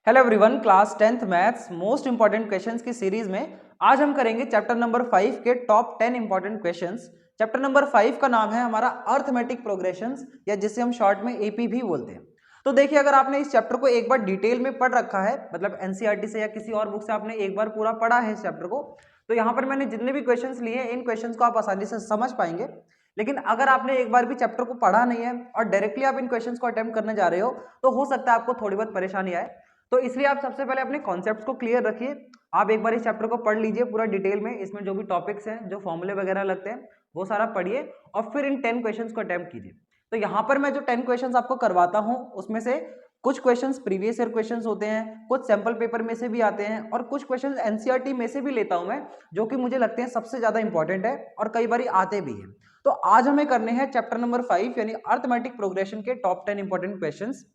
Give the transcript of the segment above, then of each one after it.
Hello everyone, class 10th maths most important questions की series में आज हम करेंगे चैप्टर नंबर 5 के top 10 important questions. Chapter number 5 का नाम है हमारा अर्थमेटिक प्रोग्रेशंस, या जिसे हम शॉर्ट में एपी भी बोलते हैं। तो देखिए, अगर आपने इस चैप्टर को एक बार डिटेल में पढ़ रखा है, मतलब एनसीईआरटी से या किसी और बुक से आपने एक बार पूरा पढ़ा है इस चैप्टर को, तो यहाँ पर मैंने जितने भी क्वेश्चंस लिए हैं इन क्वेश्चंस को आप आसानी से समझ पाएंगे। लेकिन अगर आपने एक बार भी चैप्टर को पढ़ा नहीं है और डायरेक्टली आप इन क्वेश्चंस को अटेम्प्ट करने जा रहे हो, तो हो सकता है आपको थोड़ी बहुत परेशानी आए। तो इसलिए आप सबसे पहले अपने कॉन्सेप्ट्स को क्लियर रखिए। आप एक बार इस चैप्टर को पढ़ लीजिए पूरा डिटेल में, इसमें जो भी टॉपिक्स हैं, जो फॉर्मूले वगैरह लगते हैं, वो सारा पढ़िए और फिर इन 10 क्वेश्चंस को अटेम्प्ट कीजिए। तो यहाँ पर मैं जो 10 क्वेश्चंस आपको करवाता हूँ उसमें से कुछ क्वेश्चंस प्रीवियस ईयर क्वेश्चंस होते हैं, कुछ सैंपल पेपर में से भी आते हैं और कुछ क्वेश्चंस एनसीईआरटी में से भी लेता हूं मैं, जो कि मुझे लगते हैं सबसे ज्यादा इंपॉर्टेंट है और कई बार आते भी हैं। तो आज हमें करने हैं चैप्टर नंबर 5 यानी अर्थमेटिक प्रोग्रेशन के top 10 important questions.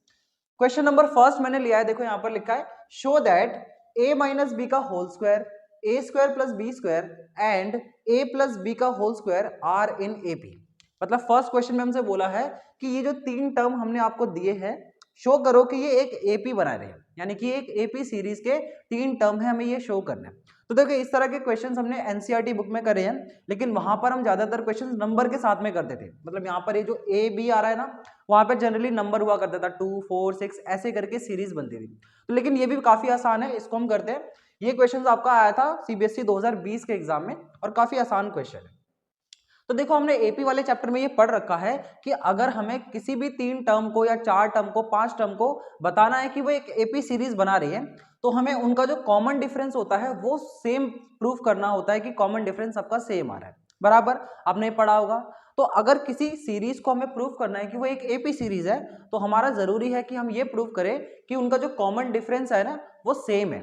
Question number first मैंने लिया है, देखो यहाँ पर लिखा है show that a minus b का whole square, a square plus b square and a plus b का whole square are in AP. मतलब फर्स्ट क्वेश्चन में हमसे बोला है कि ये जो तीन टर्म हमने आपको दिए हैं, शो करो कि ये एक एपी बना रहे हैं, यानी कि एक एपी सीरीज के तीन टर्म है, हमें ये शो करना है। तो देखो, इस तरह के क्वेश्चंस हमने एनसीईआरटी बुक में करे हैं, लेकिन वहां पर हम ज्यादातर क्वेश्चंस नंबर के साथ में करते थे। मतलब यहाँ पर ये जो ए बी आ रहा है ना, वहां पर जनरली नंबर हुआ करता था, 2 4 6 ऐसे करके सीरीज बनती थी। तो लेकिन ये भी काफी आसान है, इसको हम करते हैं। ये क्वेश्चन आपका आया था सीबीएसई 2020 के एग्जाम में और काफी आसान क्वेश्चन है। तो देखो, हमने एपी वाले चैप्टर में ये पढ़ रखा है कि अगर हमें किसी भी तीन टर्म को या चार टर्म को, पांच टर्म को बताना है कि वो एक एपी सीरीज बना रही है, तो हमें उनका जो कॉमन डिफरेंस होता है वो सेम प्रूफ करना होता है कि कॉमन डिफरेंस सबका सेम आ रहा है। बराबर आपने पढ़ा होगा। तो अगर किसी सीरीज को हमें प्रूफ करना है कि वो एक एपी सीरीज है, तो हमारा जरूरी है कि हम ये प्रूफ करें कि उनका जो कॉमन डिफरेंस है ना, वो सेम है।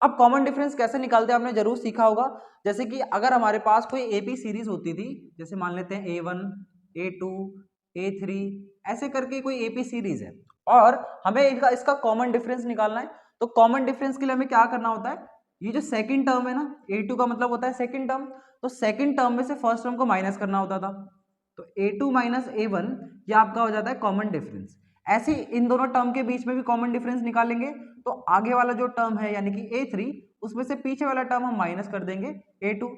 अब कॉमन डिफरेंस कैसे निकालते हैं आपने जरूर सीखा होगा। जैसे कि अगर हमारे पास कोई एपी सीरीज होती थी, जैसे मान लेते हैं A1 A2 A3, ऐसे करके कोई एपी सीरीज है और हमें इनका इसका कॉमन डिफरेंस निकालना है। तो कॉमन डिफरेंस के लिए हमें क्या करना होता है, ये जो सेकंड टर्म है ना, A2 का मतलब होता है सेकंड टर्म, तो सेकंड टर्म में से फर्स्ट टर्म को माइनस करना होता था। तो A2 माइनस A1 ये आपका हो जाता है कॉमन डिफरेंस। ऐसे ही इन दोनों टर्म के बीच में भी कॉमन डिफरेंस निकालेंगे, तो आगे वाला जो टर्म है यानी कि A3, उसमें से पीछे वाला टर्म हम माइनस कर देंगे A2,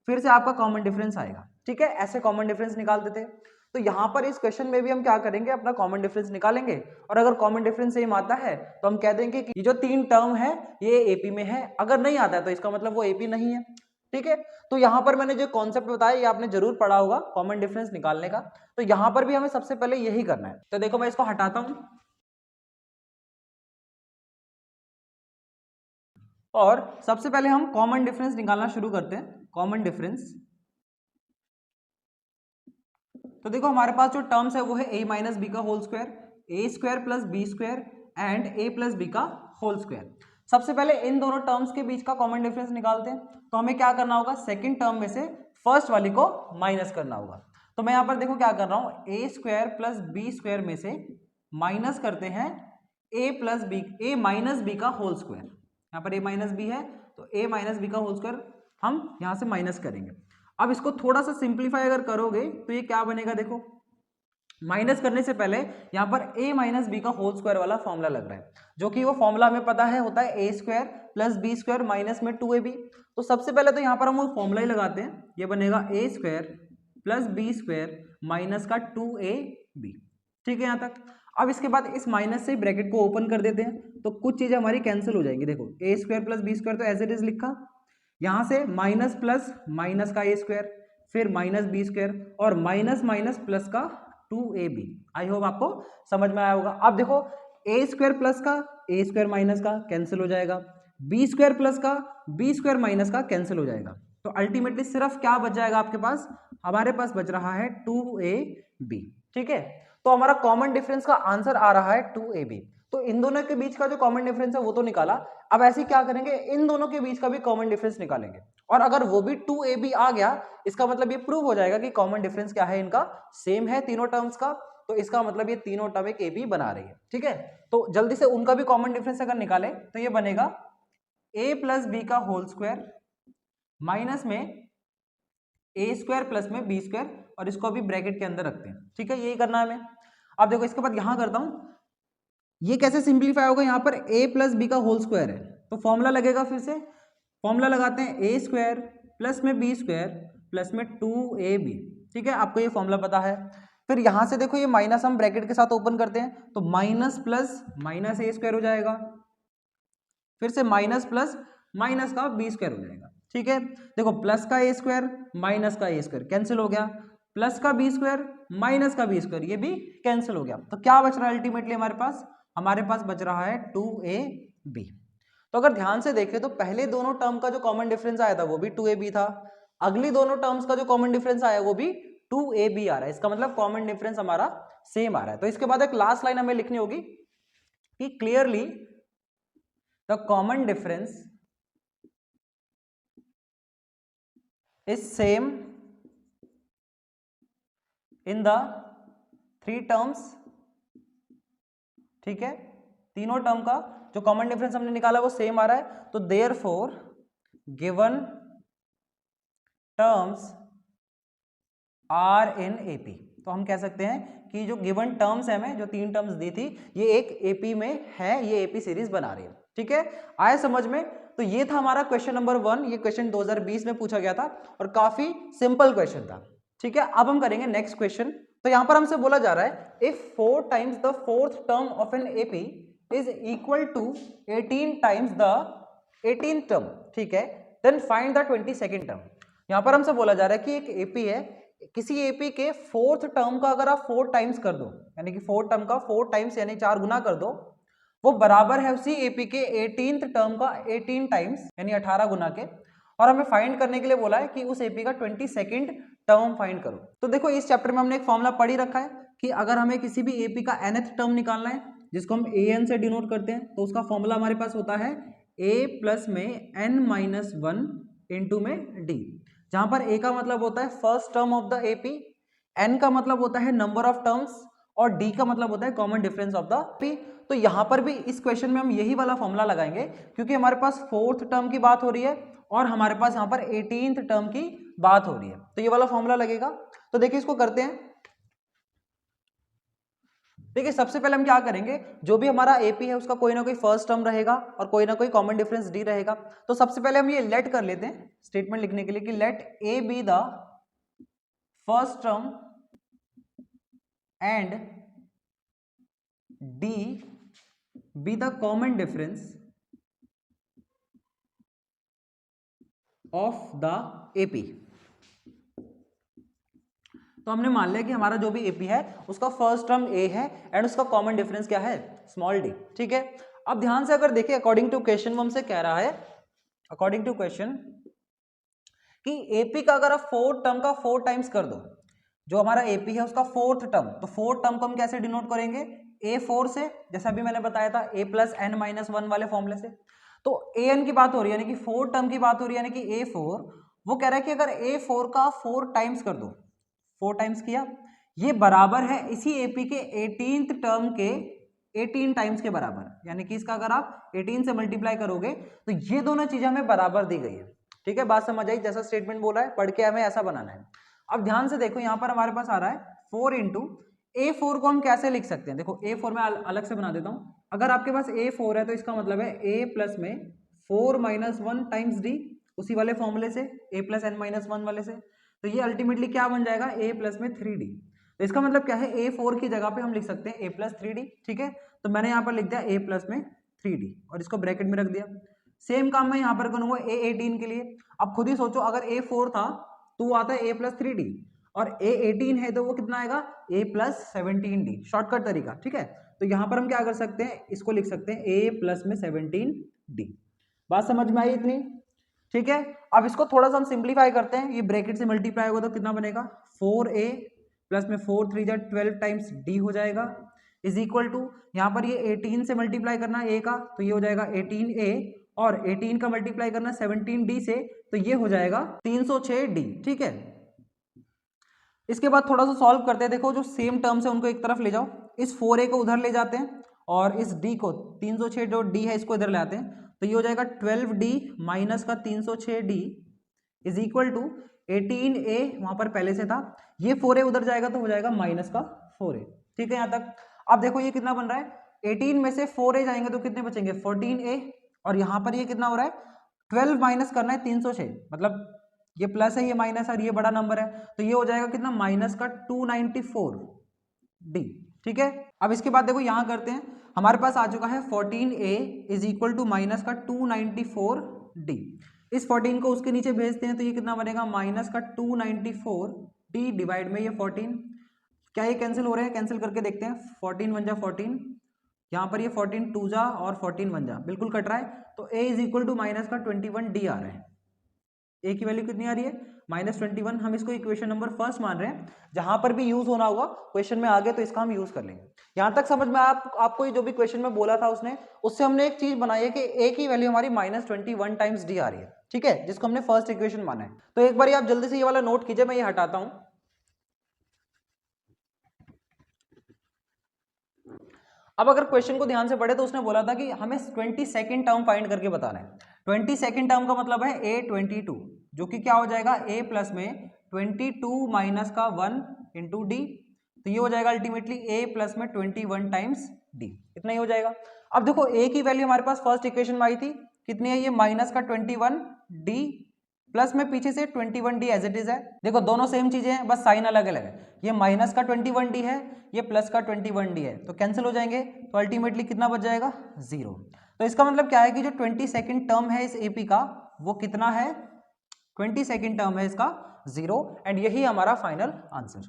फिर से आपका कॉमन डिफरेंस आएगा। ठीक है, ऐसे कॉमन डिफरेंस निकाल देते हैं। तो यहाँ पर इस क्वेश्चन में भी हम क्या करेंगे, अपना कॉमन डिफरेंस निकालेंगे और अगर कॉमन डिफरेंस सेम आता है तो हम कह देंगे कि ये जो तीन टर्म है ये एपी में है। अगर नहीं आता है तो इसका मतलब वो एपी नहीं है। ठीक है, तो यहाँ पर मैंने जो कॉन्सेप्ट बताया ये आपने जरूर पढ़ा होगा कॉमन डिफरेंस निकालने का। तो यहाँ पर भी हमें सबसे पहले यही करना है। तो देखो, मैं इसको हटाता हूं और सबसे पहले हम कॉमन डिफरेंस निकालना शुरू करते हैं। कॉमन डिफरेंस, तो देखो हमारे पास जो टर्म्स है वो है a माइनस बी का whole square, a square plus b square and a plus b का होल स्क्वायर। सबसे पहले इन दोनों टर्म्स के बीच का कॉमन डिफरेंस निकालते हैं। तो हमें क्या करना होगा, सेकंड टर्म में से फर्स्ट वाली को माइनस करना होगा। तो मैं यहाँ पर देखो क्या कर रहा हूँ, ए स्क्वायर प्लस बी स्क्वायर में से माइनस करते हैं ए प्लस बी, ए माइनस बी का होल स्क्वायर। यहाँ पर ए माइनस बी है तो ए माइनस बी का होल स्क्वायर हम यहाँ से माइनस करेंगे। अब इसको थोड़ा सा सिंप्लीफाई अगर करोगे तो ये क्या बनेगा, देखो माइनस करने से पहले यहाँ पर a माइनस बी का होल स्क्वायर वाला फॉर्मूला लग रहा है, जो कि वो फॉर्मूला हमें पता है होता है a square plus b square minus में 2ab। तो सबसे पहले तो यहाँ पर हम वो फॉर्मूला ही लगाते हैं, ये बनेगा a square plus b square minus का 2ab। ठीक है यहाँ तक। अब इसके बाद इस माइनस से ब्रैकेट को ओपन कर देते हैं, तो कुछ चीजें हमारी कैंसिल हो जाएंगी। देखो ए स्क्वायर प्लस बी स्क्वायर तो एज इट इज लिखा, यहां से माइनस प्लस माइनस का ए स्क्वायर, फिर माइनस बी स्क्वायर और माइनस माइनस प्लस का 2ab। आई होप आपको समझ में आया होगा। अब देखो, ए स्क्वायर प्लस का ए स्क्वायर माइनस का कैंसिल हो जाएगा, बी स्क्वायर प्लस का बी स्क्वायर माइनस का कैंसिल हो जाएगा। तो अल्टीमेटली सिर्फ क्या बच जाएगा आपके पास, हमारे पास बच रहा है 2ab। ठीक है, तो हमारा कॉमन डिफरेंस का आंसर आ रहा है 2ab। तो इन दोनों के बीच का जो कॉमन डिफरेंस है वो तो निकाला। अब ऐसे क्या करेंगे, इन दोनों के बीच का भी कॉमन डिफरेंस निकालेंगे और अगर वो भी 2ab आ गया, इसका मतलब ये प्रूव हो जाएगा कि कॉमन डिफरेंस क्या है, इनका सेम है तीनों टर्म्स का। तो इसका मतलब ये तीनों टर्म एक ab बना रही है। ठीक है, तो जल्दी से उनका भी कॉमन डिफरेंस अगर निकाले तो ये बनेगा a प्लस बी का होल स्क्वायर माइनस में ए स्क्वायर प्लस में बी स्क्वायर, और इसको अभी ब्रैकेट के अंदर रखते हैं। ठीक है, यही करना है हमें। अब देखो इसके बाद यहां करता हूं, ये कैसे सिंप्लीफाई होगा, यहाँ पर a प्लस बी का होल स्क्वायर है, तो फॉर्मूला लगेगा, फिर से फॉर्मूला लगाते हैं, ए स्क्वायर प्लस में बी स्क्वायर प्लस में 2ab। ठीक है, आपको ये फॉर्मूला पता है। फिर यहाँ से देखो ये माइनस हम ब्रैकेट के साथ ओपन करते हैं, तो माइनस प्लस माइनस ए स्क्वायर हो जाएगा, फिर से माइनस प्लस माइनस का बी स्क्वायर हो जाएगा। ठीक है, देखो प्लस का ए स्क्वायर माइनस का ए स्क्वायर कैंसिल हो गया, प्लस का बी स्क्वायर माइनस का बी स्क्वायर ये भी कैंसिल हो गया, तो क्या बच रहा है अल्टीमेटली हमारे पास बच रहा है 2ab। तो अगर ध्यान से देखें तो पहले दोनों टर्म का जो कॉमन डिफरेंस आया था वो भी 2ab था, अगली दोनों टर्म्स का जो कॉमन डिफरेंस आया वो भी 2ab आ रहा है, इसका मतलब कॉमन डिफरेंस हमारा सेम आ रहा है। तो इसके बाद एक लास्ट लाइन हमें लिखनी होगी कि clearly the common difference is same in the 3 terms. ठीक है, तीनों टर्म का जो कॉमन डिफरेंस हमने निकाला वो सेम आ रहा है, तो therefore given terms are in AP. तो हम कह सकते हैं कि जो गिवन टर्म्स है, हमें जो 3 टर्म्स दी थी ये एक एपी में है, ये एपी सीरीज बना रही है। ठीक है, आए समझ में? तो ये था हमारा क्वेश्चन नंबर 1, ये क्वेश्चन 2020 में पूछा गया था और काफी सिंपल क्वेश्चन था। ठीक है, अब हम करेंगे नेक्स्ट क्वेश्चन। तो यहां पर हमसे बोला जा रहा है if 4 times the fourth term of an AP is equal to 18 times the 18th term, ठीक है, then find the 22nd term. यहां पर हमसे बोला जा रहा है कि एक एपी है, किसी एपी के 4th टर्म का अगर आप 4 टाइम्स कर दो, यानी कि 4 टर्म का 4 टाइम्स यानी 4 गुना कर दो, वो बराबर है उसी एपी के 18th टर्म का 18 टाइम्स यानी 18 गुना के, और हमें फाइंड करने के लिए बोला है कि उस एपी का 22nd टर्म फाइंड करो। तो देखो इस चैप्टर में हमने एक फॉर्मूला पढ़ ही रखा है कि अगर हमें किसी भी एपी का nth टर्म निकालना है जिसको हम an से डिनोट करते हैं, तो उसका फॉर्मूला हमारे पास होता है a प्लस में n-1 इंटू में d, जहां पर a का मतलब होता है first term of the AP, n का मतलब होता है नंबर ऑफ टर्म्स और d का मतलब होता है common difference of the AP. तो यहां पर भी इस क्वेश्चन में हम यही वाला फॉर्मूला लगाएंगे क्योंकि हमारे पास 4th टर्म की बात हो रही है और हमारे पास यहाँ पर 18th टर्म की बात हो रही है, तो ये वाला फॉर्मूला लगेगा। तो देखिए इसको करते हैं। देखिए सबसे पहले हम क्या करेंगे, जो भी हमारा एपी है उसका कोई ना कोई फर्स्ट टर्म रहेगा और कोई ना कोई कॉमन डिफरेंस डी रहेगा। तो सबसे पहले हम ये लेट कर लेते हैं स्टेटमेंट लिखने के लिए कि let a be the first term and d be the common difference of the AP. तो हमने मान लिया कि हमारा जो भी एपी है उसका फर्स्ट टर्म ए है एंड उसका कॉमन डिफरेंस क्या है, स्मॉल डी। ठीक है, अब ध्यान से अगर देखिए अकॉर्डिंग टू क्वेश्चन वो हमसे कह रहा है, अकॉर्डिंग टू क्वेश्चन कि एपी का अगर आप 4 टर्म का 4 टाइम्स कर दो, जो हमारा एपी है उसका 4th टर्म, तो 4th टर्म को हम कैसे डिनोट करेंगे, a4 से, जैसा अभी मैंने बताया था a प्लस n-1 वाले फॉर्मूले से। तो an की बात हो रही है यानी कि 4 टर्म की बात हो रही है, यानी कि a4, वो कह रहा है कि अगर a4 का 4 टाइम्स कर दो, 4 टाइम्स किया, ये बराबर है इसी एपी के 18th टर्म के 18 टाइम्स के बराबर, यानी कि इसका अगर आप 18 से मल्टीप्लाई करोगे तो ये दोनों चीजें हमें बराबर दी गई है। ठीक है, बात समझ आई, जैसा स्टेटमेंट बोला है पढ़ के हमें ऐसा बनाना है। अब ध्यान से देखो यहाँ पर हमारे पास आ रहा है 4 इंटू a4 को हम कैसे लिख सकते हैं, देखो a4 में अलग से बना देता हूँ। अगर आपके पास a4 है तो इसका मतलब है a प्लस में 4-1 टाइम्स d, उसी वाले फॉर्मूले से a प्लस n-1 वाले से, तो ये अल्टीमेटली क्या बन जाएगा a प्लस में 3d। तो इसका मतलब क्या है, a4 की जगह पे हम लिख सकते हैं a प्लस 3d। ठीक है, तो मैंने यहाँ पर लिख दिया a प्लस में 3d और इसको ब्रैकेट में रख दिया। सेम काम मैं यहाँ पर करूंगा a18 के लिए। अब खुद ही सोचो, अगर a4 था तो वो आता है a प्लस 3d और a18 है तो वो कितना आएगा a प्लस 17d, शॉर्टकट तरीका। ठीक है, तो यहाँ पर हम क्या कर सकते हैं, इसको लिख सकते हैं a प्लस में 17d। बात समझ में आई इतनी? ठीक है, अब इसको थोड़ा सा हम सिंप्लीफाई करते हैं, ये ब्रैकेट से मल्टीप्लाई होगा तो कितना बनेगा, 4a प्लस में 4 3 12 टाइम्स d हो जाएगा, इज इक्वल टू यहाँ पर ये 18 से मल्टीप्लाई करना है a का, तो ये हो जाएगा 18a और 18 का मल्टीप्लाई करना 17d से, तो ये हो जाएगा 306d। ठीक है, इसके बाद थोड़ा सा सॉल्व करते हैं। देखो जो सेम टर्म्स है उनको एक तरफ ले जाओ, इस 4a को उधर ले जाते हैं और इस d को 306 जो d है इसको इधर ले आते हैं, तो ये हो जाएगा 12d माइनस का 306d is equal to 18a, वहां पर पहले से था, ये 4a उधर जाएगा तो हो जाएगा माइनस का 4a। ठीक है यहाँ तक। अब देखो ये कितना बन रहा है, 18 में से 4a जाएंगे तो कितने बचेंगे 14a, और यहाँ पर ये कितना हो रहा है 12 माइनस करना है 306, मतलब ये प्लस है ये माइनस और ये बड़ा नंबर है, तो ये हो जाएगा कितना माइनस का 294d। ठीक है, अब इसके बाद देखो यहाँ करते हैं, हमारे पास आ चुका है 14a is equal to minus का 294d। इस 14 को उसके नीचे भेजते हैं तो ये कितना बनेगा माइनस का 294d डिवाइड में ये 14, क्या ये कैंसिल हो रहे हैं, कैंसिल करके देखते हैं, 14 वन जा 14, यहाँ पर ये 14 टू जा और 14 वन जा, बिल्कुल कट रहा है, तो a is equal to minus का 21d आ रहा है। a की वैल्यू कितनी आ रही है -21, हम इसको इक्वेशन नंबर फर्स्ट मान रहे हैं, जहां पर भी यूज होना होगा क्वेश्चन में आगे तो इसका हम यूज कर लेंगे। यहां तक समझ में आपको ये जो भी क्वेश्चन में बोला था उसने, उससे हमने एक चीज बनाई है कि a की वैल्यू हमारी -21 टाइम्स d आ रही है, ठीक है, जिसको हमने फर्स्ट इक्वेशन माना है। तो एक बार आप जल्दी से ये वाला नोट कीजिए, मैं ये हटाता हूं। अब अगर क्वेश्चन को ध्यान से पढ़े तो उसने बोला था कि हमें 22nd टर्म फाइंड करके बताना है। 22nd टर्म का मतलब है a22, जो कि क्या हो जाएगा a प्लस में 22 माइनस का 1 इंटू डी, तो ये हो जाएगा अल्टीमेटली a प्लस में 21 टाइम्स d, इतना ही हो जाएगा। अब देखो a की वैल्यू हमारे पास फर्स्ट इक्वेशन में आई थी, कितनी है ये माइनस का 21d प्लस में पीछे से 21d एज इट इज है। देखो दोनों सेम चीजें हैं, बस साइन अलग अलग है, ये माइनस का 21d है, ये प्लस का 21d है, तो कैंसिल हो जाएंगे, तो अल्टीमेटली कितना बच जाएगा 0। तो इसका मतलब क्या है कि जो 22nd टर्म है इस एपी का वो कितना है 22nd टर्म है इसका 0, एंड यही हमारा फाइनल आंसर।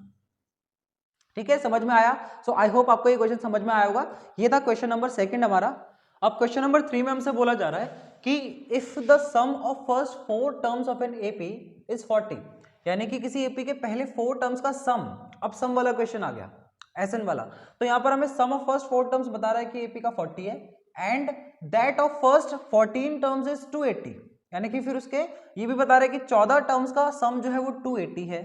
ठीक है, समझ में आया? सो आई होप आपको ये क्वेश्चन समझ में आया होगा। ये था क्वेश्चन नंबर 2 हमारा। अब क्वेश्चन नंबर 3 में हमसे बोला जा रहा है कि if the sum of first 4 terms of an AP is 40, यानी कि किसी एपी के पहले 4 टर्म्स का सम, अब सम वाला क्वेश्चन आ गया एसएन वाला, तो यहां पर हमें सम ऑफ फर्स्ट 4 टर्म्स बता रहा है कि एपी का 40 है, and that of first 14 terms is 280, यानी कि फिर उसके ये भी बता रहे हैं कि 14 टर्म्स का सम जो है वो 280 है।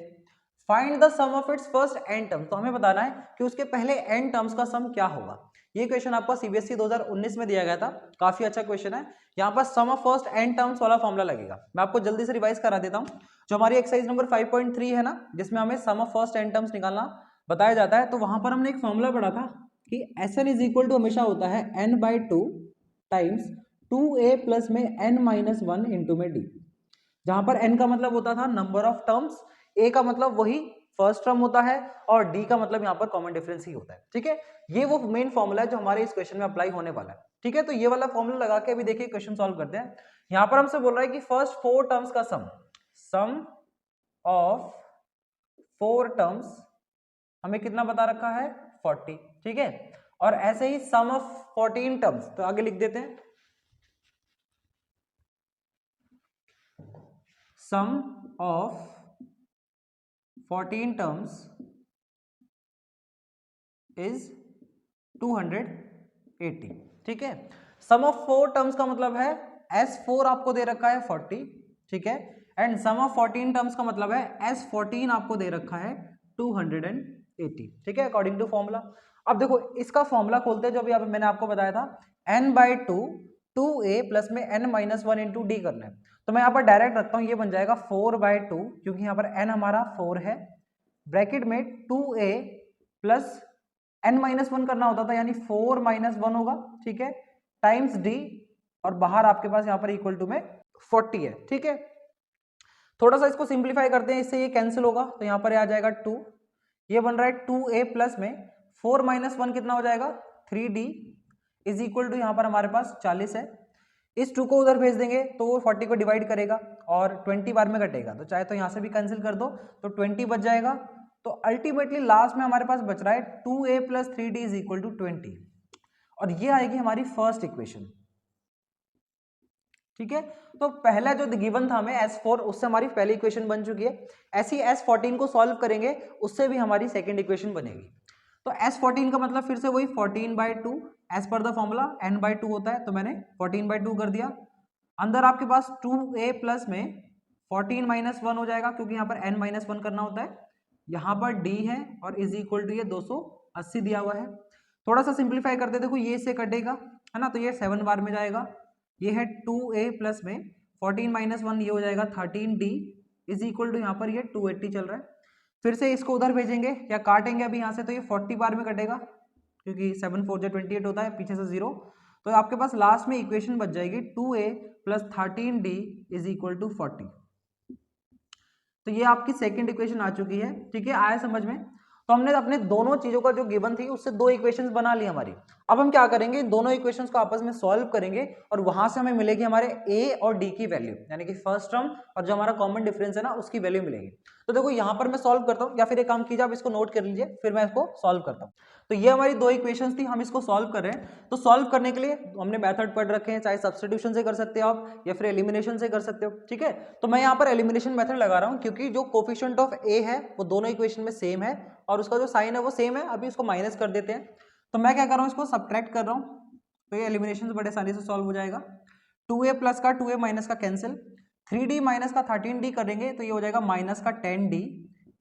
Find the sum of its first n term, तो हमें बताना है कि उसके पहले n टर्म्स का सम क्या होगा। ये क्वेश्चन आपका सीबीएसई 2019 में दिया गया था, काफी अच्छा क्वेश्चन है। यहाँ पर सम ऑफ फर्स्ट n टर्म्स वाला फॉर्मूला लगेगा, मैं आपको जल्दी से रिवाइज करा देता हूँ। जो हमारी एक्सरसाइज नंबर 5.3 है ना, जिसमें हमें सम ऑफ फर्स्ट n टर्म्स निकालना बताया जाता है, तो वहां पर हमने एक फॉर्मूला पढ़ा था कि Sn इज इक्वल टू हमेशा होता है n/2 टाइम्स 2a प्लस में n-1 इंटू में d, जहां पर n का मतलब होता था नंबर ऑफ टर्म्स, a का मतलब वही फर्स्ट टर्म होता है, और d का मतलब यहाँ पर कॉमन डिफरेंस ही होता है। ठीक है, ये वो मेन फॉर्मूला है जो हमारे इस क्वेश्चन में अप्लाई होने वाला है। ठीक है, तो ये वाला फॉर्मूला लगा के अभी देखिए क्वेश्चन सॉल्व करते हैं। यहाँ पर हमसे बोल रहा है कि फर्स्ट 4 टर्म्स का सम ऑफ 4 टर्म्स हमें कितना बता रखा है 40। ठीक है, और ऐसे ही सम ऑफ 14 टर्म्स, तो आगे लिख देते हैं सम ऑफ 14 टर्म्स इज 280। ठीक है, सम ऑफ 4 टर्म्स का मतलब है S4 आपको दे रखा है 40, ठीक है, एंड सम ऑफ 14 टर्म्स का मतलब है S14 आपको दे रखा है 280। ठीक है, अकॉर्डिंग टू फॉर्मूला। अब देखो इसका फॉर्मूला खोलते हैं, जो अभी मैंने आपको बताया था n/2 2a प्लस में n-1 इंटू डी करना है, तो मैं यहाँ पर डायरेक्ट रखता हूँ, ये बन जाएगा 4/2, क्योंकि यहाँ पर n हमारा 4 है, ब्रैकेट में 2a प्लस n-1 करना होता था, यानी 4-1 होगा, ठीक है, टाइम्स d, और बाहर आपके पास यहाँ पर इक्वल टू में 40 है। ठीक है, थोड़ा सा इसको सिंप्लीफाई करते हैं, इससे ये कैंसिल होगा, तो यहाँ पर आ जाएगा 2, ये बन रहा है 2a प्लस में 4-1 कितना हो जाएगा 3d इज इक्वल टू यहाँ पर हमारे पास 40 है। इस 2 को उधर भेज देंगे तो वो 40 को डिवाइड करेगा और 20 बार में कटेगा, तो चाहे तो यहाँ से भी कैंसिल कर दो तो 20 बच जाएगा। तो अल्टीमेटली लास्ट में हमारे पास बच रहा है 2a plus 3d is equal to 20, और ये आएगी हमारी फर्स्ट इक्वेशन। ठीक है, तो पहला जो गिवन था हमें S4, उससे हमारी पहली इक्वेशन बन चुकी है। ऐसी S14 को सॉल्व करेंगे, उससे भी हमारी सेकंड इक्वेशन बनेगी। तो S14 का मतलब फिर से वही 14/2 as per the formula n/2 होता है, तो मैंने 14/2 कर दिया। अंदर आपके पास 2a प्लस में 14-1 हो जाएगा, क्योंकि यहाँ पर n-1 करना होता है, यहाँ पर d है और इज इक्वल टू ये 280 दिया हुआ है। थोड़ा सा सिंप्लीफाई करते, देखो ये से कटेगा है ना, तो ये 7 बार में जाएगा, ये है 2a प्लस में 14-1 ये हो जाएगा 13d इज इक्वल टू यहाँ पर ये 280 चल रहा है। फिर से इसको उधर भेजेंगे या काटेंगे अभी यहाँ से, तो ये 40 बार में कटेगा, क्योंकि 7 4 28 होता है, पीछे से 0। तो आपके पास लास्ट में इक्वेशन बच जाएगी 2a + 13d = 40। तो ये आपकी सेकंड इक्वेशन आ चुकी है, ठीक है, आया समझ में। तो हमने अपने दोनों चीजों का जो गिवन थी उससे दो इक्वेशंस बना ली हमारी। अब हम क्या करेंगे, दोनों इक्वेशंस को आपस में सॉल्व करेंगे और वहां से हमें मिलेगी हमारे a और d की वैल्यू, यानी कि फर्स्ट टर्म और जो हमारा कॉमन डिफरेंस है ना उसकी वैल्यू मिलेगी। तो देखो यहाँ पर मैं सॉल्व करता हूँ, या फिर एक काम कीजिए आप इसको नोट कर लीजिए, फिर मैं इसको सॉल्व करता हूँ। तो ये हमारी दो इक्वेशंस थी, हम इसको सॉल्व कर रहे हैं। तो सॉल्व करने के लिए हमने मेथड पढ़ रखे हैं, चाहे सब्स्टिट्यूशन से कर सकते हो आप या फिर एलिमिनेशन से कर सकते हो, ठीक है। तो मैं यहाँ पर एलिमिनेशन मेथड लगा रहा हूँ क्योंकि जो कोफिशिएंट ऑफ a है वो दोनों इक्वेशन में सेम है और उसका जो साइन है वो सेम है। अभी उसको माइनस कर देते हैं। तो मैं क्या कर रहा हूँ, इसको सब्ट्रैक्ट कर रहा हूँ, तो ये एलिमिनेशन बड़े आसानी से सॉल्व हो जाएगा। 2a प्लस का 2a माइनस का कैंसिल, 3d माइनस का 13d करेंगे तो ये हो जाएगा माइनस का 10d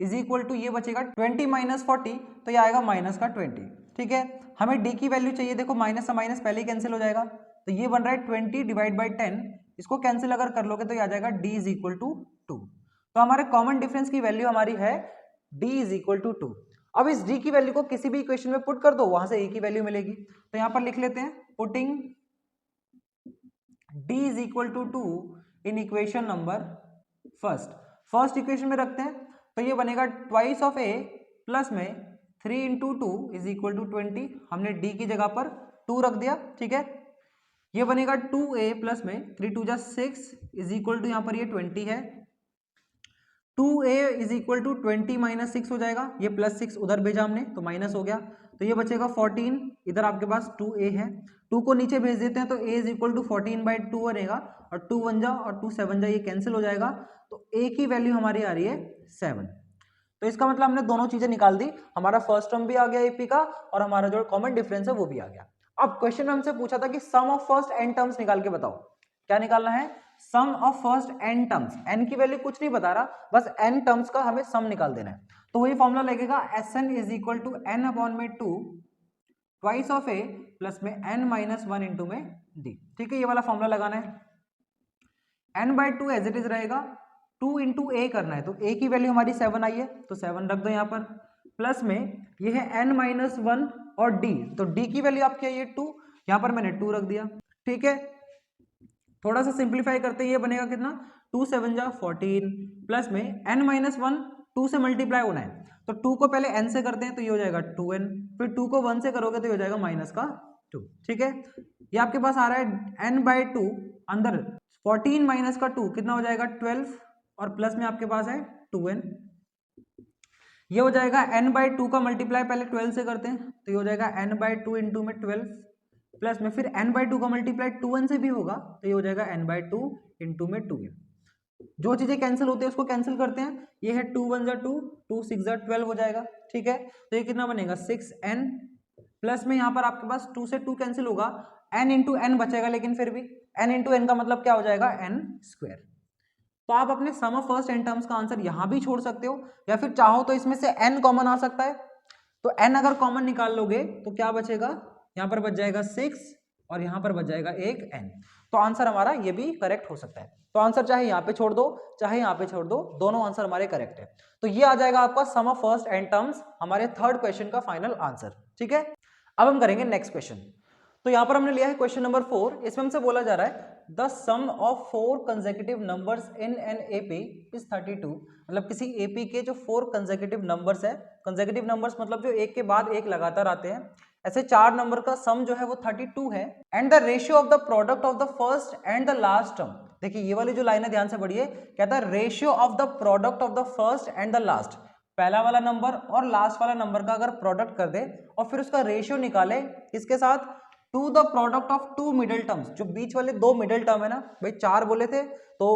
इज इक्वल टू ये बचेगा 20 माइनस 40, तो ये आएगा माइनस का 20, ठीक है। हमें d की वैल्यू चाहिए, देखो माइनस से माइनस पहले ही कैंसिल हो जाएगा, तो ये बन रहा है 20 डिवाइड बाई 10, इसको कैंसिल अगर कर लोगे तो ये आ जाएगा d इज इक्वल टू 2। तो हमारे कॉमन डिफरेंस की वैल्यू हमारी है d इज इक्वल टू 2। अब इस d की वैल्यू को किसी भी इक्वेशन में पुट कर दो, वहां से a की वैल्यू मिलेगी। तो यहां पर लिख लेते हैं, putting d is equal to 2 in equation number first equation में रखते हैं, तो ये बनेगा ट्वाइस ऑफ a प्लस में 3 इंटू 2 इज इक्वल टू 20। हमने d की जगह पर 2 रख दिया, ठीक है। ये बनेगा 2a प्लस में 3 2 जा 6 इज इक्वल टू यहाँ पर ये 20 है। 2a is equal to 20 minus 6 हो जाएगा, ये प्लस 6 उधर भेजा हमने तो माइनस हो गया, तो ये बचेगा 14। इधर आपके पास 2a है, 2 को नीचे भेज देते हैं तो a is equal to 14 by 2 बनेगा, और 2 1 जा और 2 7 जा, ये कैंसिल हो जाएगा, तो a की वैल्यू हमारी आ रही है 7। तो इसका मतलब हमने दोनों चीजें निकाल दी, हमारा फर्स्ट टर्म भी आ गया AP का और हमारा जो कॉमन डिफरेंस है वो भी आ गया। अब क्वेश्चन में हमसे पूछा था कि sum of first n terms निकाल के बताओ, क्या निकालना है, sum of first n terms. n की वैल्यू कुछ नहीं बता रहा, बस n टर्म्स का हमें सम निकाल देना है। तो वही फॉर्मूला लगेगा Sn is equal to n upon में 2 ट्वाइस ऑफ a प्लस में n माइनस 1 इंटू में d, ठीक है, ये वाला फॉर्मूला लगाना है। n by 2 as it is रहेगा, 2 इंटू a करना है, तो a की वैल्यू हमारी 7 आई है तो 7 रख दो यहाँ पर, प्लस में ये है n माइनस 1 और d, तो d की वैल्यू आपकी आई है 2, यहाँ पर मैंने 2 रख दिया, ठीक है। थोड़ा सा सिंप्लीफाई करते ये बनेगा कितना, 2 7 जा 14 प्लस में n माइनस 1, 2 से मल्टीप्लाई होना है तो 2 को पहले n से करते हैं तो ये हो जाएगा 2n, फिर 2 को 1 से करोगे तो ये हो जाएगा माइनस का 2, ठीक है। ये आपके पास आ रहा है n बाई 2, अंदर 14 माइनस का 2 कितना हो जाएगा 12, और प्लस में आपके पास है 2n, ये हो जाएगा n बाई 2 का मल्टीप्लाई पहले 12 से करते हैं तो ये हो जाएगा n बाई 2 इंटू में 12, प्लस में फिर n बाई 2 का मल्टीप्लाई 2n से भी होगा तो ये हो जाएगा n बाई 2 इंटू में 2n। जो चीजें कैंसिल होती है उसको कैंसिल करते हैं, ये है 2 1 जा 2, 2 6 जा 12 हो जाएगा, ठीक है। तो ये कितना बनेगा 6n, प्लस में यहाँ पर आपके पास 2 से 2 कैंसिल होगा, n इंटू n बचेगा, लेकिन फिर भी n इंटू n का मतलब क्या हो जाएगा n स्क्वायर। तो आप अपने सम ऑफ फर्स्ट n टर्म्स का आंसर यहाँ भी छोड़ सकते हो, या फिर चाहो तो इसमें से n कॉमन आ सकता है, तो n अगर कॉमन निकाल लोगे तो क्या बचेगा, यहाँ पर बच जाएगा 6 और यहाँ पर बच जाएगा एक n। तो आंसर हमारा ये भी करेक्ट हो सकता है। तो आंसर चाहे यहाँ पे छोड़ दो चाहे यहाँ पे छोड़ दो, दोनों आंसर हमारे करेक्ट है। तो ये आ जाएगा आपका सम ऑफ फर्स्ट n टर्म्स, हमारे थर्ड क्वेश्चन का फाइनल आंसर, ठीक है। अब हम करेंगे नेक्स्ट क्वेश्चन। तो यहाँ पर हमने लिया है क्वेश्चन नंबर 4, इसमें हमसे बोला जा रहा है the sum of 4 consecutive numbers in an AP is 32। मतलब किसी एपी के जो 4 कंसेक्यूटिव नंबर्स है, कंसेक्यूटिव नंबर्स मतलब जो एक के बाद एक लगातार आते हैं, ऐसे 4 नंबर का सम जो है वो 32 है, and the ratio of the product of the first and the last term. देखिए ये वाली जो लाइन है ध्यान से पढ़िए, कहता है ratio of the product of the first and the last, पहला वाला नंबर और लास्ट वाला नंबर का अगर प्रोडक्ट कर दे और फिर उसका रेशियो निकाले इसके साथ to the product of 2 middle terms, जो बीच वाले 2 मिडिल टर्म है ना भाई, 4 बोले थे तो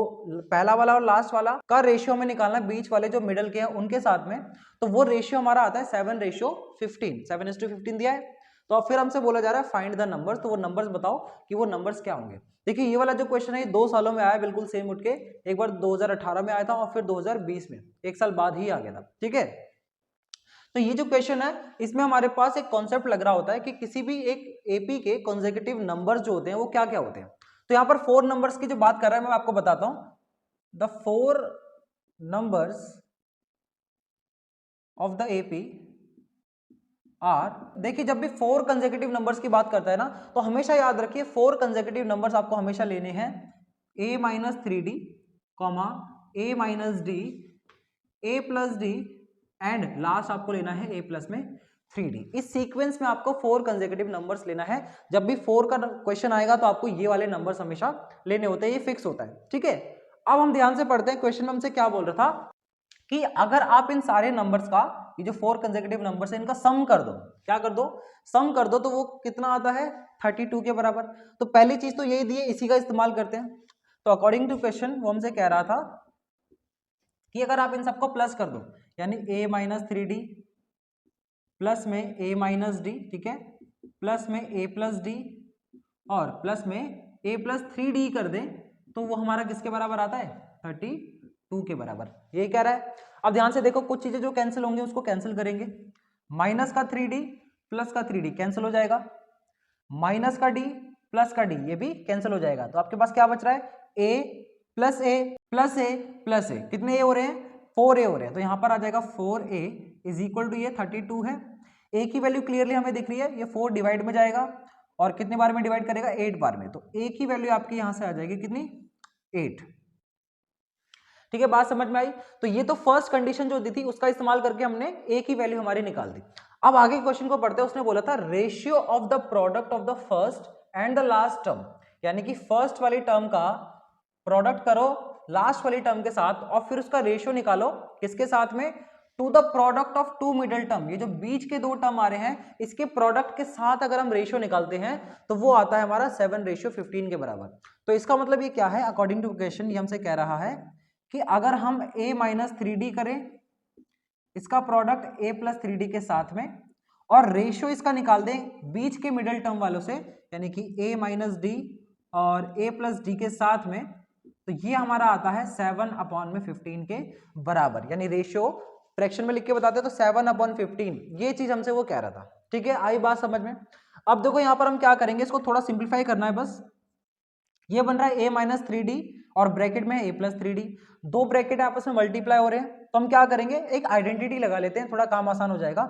पहला वाला और लास्ट वाला का रेशियो हमें निकालना है, बीच वाले जो मिडिल के हैं उनके साथ में, तो वो रेशियो हमारा आता है 7:15, 7:15 दिया है। तो अब फिर हमसे बोला जा रहा है फाइंड द नंबर्स, तो वो नंबर्स बताओ कि वो नंबर्स क्या होंगे। देखिए ये वाला जो क्वेश्चन है ये 2 सालों में आया बिल्कुल सेम उठ के, एक बार 2018 में आया था और फिर 2020 में, एक साल बाद ही आ गया था, ठीक है। तो ये जो क्वेश्चन है इसमें हमारे पास एक कॉन्सेप्ट लग रहा होता है कि किसी भी एक एपी के कॉन्सेक्यूटिव नंबर्स जो होते हैं वो क्या क्या होते हैं। तो यहाँ पर 4 नंबर्स की जो बात कर रहा है मैं आपको बताता हूं, the 4 numbers of the AP are. देखिए जब भी 4 कंसेक्यूटिव नंबर्स की बात करता है ना तो हमेशा याद रखिए 4 कंसेक्यूटिव नंबर्स आपको हमेशा लेने हैं a minus 3d comma a minus D a plus D and last आपको लेना है a प्लस में 3d। इस सीक्वेंस में आपको 4 कंसेक्यूटिव नंबर्स लेना है। जब भी 4 का क्वेश्चन आएगा तो आपको ये वाले नंबर्स हमेशा लेने होते हैं, ये फिक्स होता है। ठीक है, अब हम ध्यान से पढ़ते हैं क्वेश्चन में हमसे क्या बोल रहा था कि अगर आप इन सारे नंबर्स का, ये जो 4 कंसेक्यूटिव नंबर्स है, इनका सम कर दो। क्या कर दो? सम कर दो, तो वो कितना आता है 32 के बराबर। तो पहली चीज तो यही दी है, इसी का इस्तेमाल करते हैं। तो अकॉर्डिंग टू क्वेश्चन वो हमसे कह रहा था कि अगर आप इन सबको प्लस कर दो, यानी a माइनस 3d प्लस में a माइनस डी, ठीक है, प्लस में a प्लस डी और प्लस में a प्लस 3d कर दें, तो वो हमारा किसके बराबर आता है 32 के बराबर। यही कह रहा है। अब ध्यान से देखो, कुछ चीजें जो कैंसिल होंगी उसको कैंसिल करेंगे। माइनस का 3d प्लस का 3d कैंसिल हो जाएगा, माइनस का d प्लस का d ये भी कैंसिल हो जाएगा। तो आपके पास क्या बच रहा है a plus a plus a plus a, कितने a हो रहे हैं 4a हो रहे हैं। तो यहां पर आ जाएगा 4a इज इक्वल टू, ये 32 है, a की वैल्यू क्लियरली हमें दिख रही है, ये 4 डिवाइड में जाएगा और कितने बार में डिवाइड करेगा 8 बार में। तो a की वैल्यू आपकी यहां से आ जाएगी कितनी 8। ठीक है, बात समझ में आई। तो ये तो फर्स्ट कंडीशन जो दी थी उसका इस्तेमाल करके हमने a की वैल्यू हमारी निकाल दी। अब आगे क्वेश्चन को पढ़ते हैं। उसने बोला था ratio of the product of the first and the last term, यानी कि फर्स्ट वाली टर्म का प्रोडक्ट करो लास्ट वाली टर्म के साथ और फिर उसका रेशियो निकालो किसके साथ में, to the product of two middle term. ये जो बीच के दो टर्म आ रहे हैं इसके प्रोडक्ट के साथ अगर हम रेशियो निकालते हैं तो वो आता है हमारा 7:15 के बराबर। तो इसका मतलब ये क्या है, अकॉर्डिंग टू क्वेश्चन ये हमसे कह रहा है कि अगर हम a माइनस 3d करें इसका प्रोडक्ट a प्लस 3d के साथ में और रेशियो इसका निकाल दें बीच के मिडिल टर्म वालों से, यानी कि a माइनस डी और a प्लस डी के साथ में, तो ये हमारा आता है 7/15 के बराबर। यानी रेशियो फ्रैक्शन में लिख के बताते हैं तो 7/15, ये चीज हमसे वो कह रहा था। ठीक है, आई बात समझ में। अब देखो यहां पर हम क्या करेंगे, इसको थोड़ा सिंप्लीफाई करना है बस। ये बन रहा है a माइनस 3d और ब्रैकेट में a प्लस 3d, दो ब्रैकेट आपस में मल्टीप्लाई हो रहे हैं। तो हम क्या करेंगे, एक आइडेंटिटी लगा लेते हैं, थोड़ा काम आसान हो जाएगा।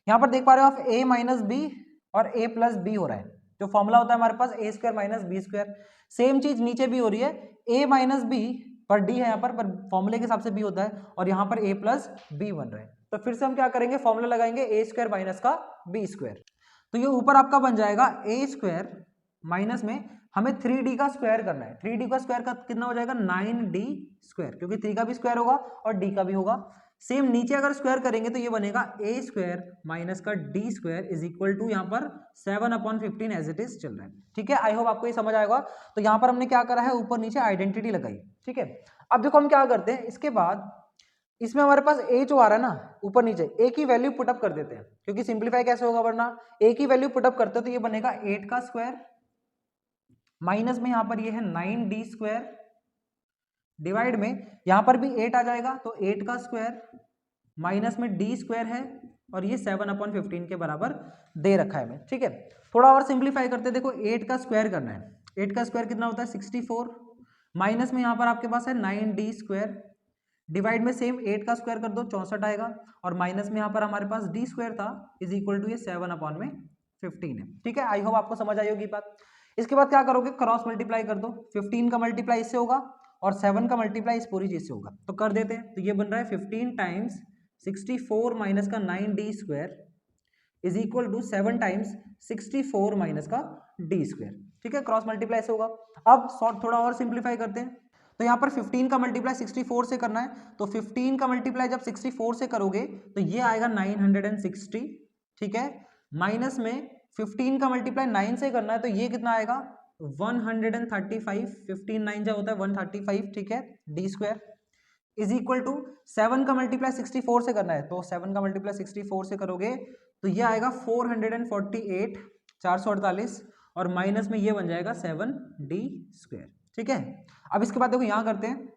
यहाँ पर देख पा रहे हो आप a माइनस बी और a प्लस बी हो रहा है। जो फॉर्मूला होता है हमारे पास a square minus b square, same चीज नीचे भी हो रही है, a माइनस बी पर d है यहाँ पर फॉर्मूले के हिसाब से b होता है और यहाँ पर a प्लस बी बन रहा है। तो फिर से हम क्या करेंगे, फॉर्मूला लगाएंगे a स्क्वायर माइनस का बी स्क्वायर। तो ये ऊपर आपका बन जाएगा a स्क्वायर माइनस में हमें 3d का स्क्वायर करना है। 3d का स्क्वायर का कितना हो जाएगा 9d स्क्वायर, क्योंकि 3 का भी स्क्वायर होगा और d का भी होगा। सेम नीचे अगर स्क्वायर करेंगे तो ये बनेगा a स्क्वायर माइनस का d square is equal to यहाँ पर 7/15 एज इट इज चल रहा है। ठीक है, आई होप आपको ये समझ आएगा। तो यहाँ पर हमने क्या करा है, ऊपर नीचे आइडेंटिटी लगाई। ठीक है, अब देखो हम क्या करते हैं, इसके बाद इसमें हमारे पास a जो आ रहा है ना ऊपर नीचे, a की वैल्यू पुटअप कर देते हैं, क्योंकि सिंप्लीफाई कैसे होगा, वरना a की वैल्यू पुटअप करते हैं तो ये बनेगा 8 का स्क्वायर माइनस में यहाँ पर ये है 9d स्क्वायर डिवाइड में यहाँ पर भी 8 आ जाएगा तो 8 का स्क्वायर माइनस में d स्क्वायर है और ये 7/15 के बराबर दे रखा है मैं। ठीक है, थोड़ा और सिंप्लीफाई करते हैं। देखो 8 का स्क्वायर करना है, 8 का स्क्वायर कितना होता है 64 माइनस में यहाँ पर आपके पास है 9d स्क्वायर डिवाइड में सेम 8 का स्क्वायर कर दो 64 आएगा और माइनस में यहाँ पर हमारे पास d स्क्वायर था इज इक्वल टू ये 7/15 है। ठीक है, आई होप आपको समझ आई होगी बात। इसके बाद क्या करोगे, क्रॉस मल्टीप्लाई कर दो, 15 का मल्टीप्लाई इससे होगा और 7 का मल्टीप्लाई इस पूरी चीज से होगा। तो कर देते हैं, तो ये बन रहा है 15 टाइम्स 64 माइनस का 9d square is equal to 7 times 64 minus का d स्क्वायर। ठीक है, क्रॉस मल्टीप्लाई से होगा। अब थोड़ा और सिंप्लीफाई करते हैं, तो यहाँ पर 15 का मल्टीप्लाई 64 से करना है, तो 15 का मल्टीप्लाई जब 64 से करोगे तो ये आएगा 960। ठीक है, माइनस में 15 का मल्टीप्लाई 9 से करना है तो ये कितना आएगा 135, 15 9 जा होता है 135। ठीक है, d square is equal to 7 का मल्टीप्लाई 64 से करना है, तो 7 का मल्टीप्लाई 64 से करोगे तो ये आएगा 448, 448 और माइनस में ये बन जाएगा 7d स्क्वायर। ठीक है, अब इसके बाद देखो यहाँ करते हैं,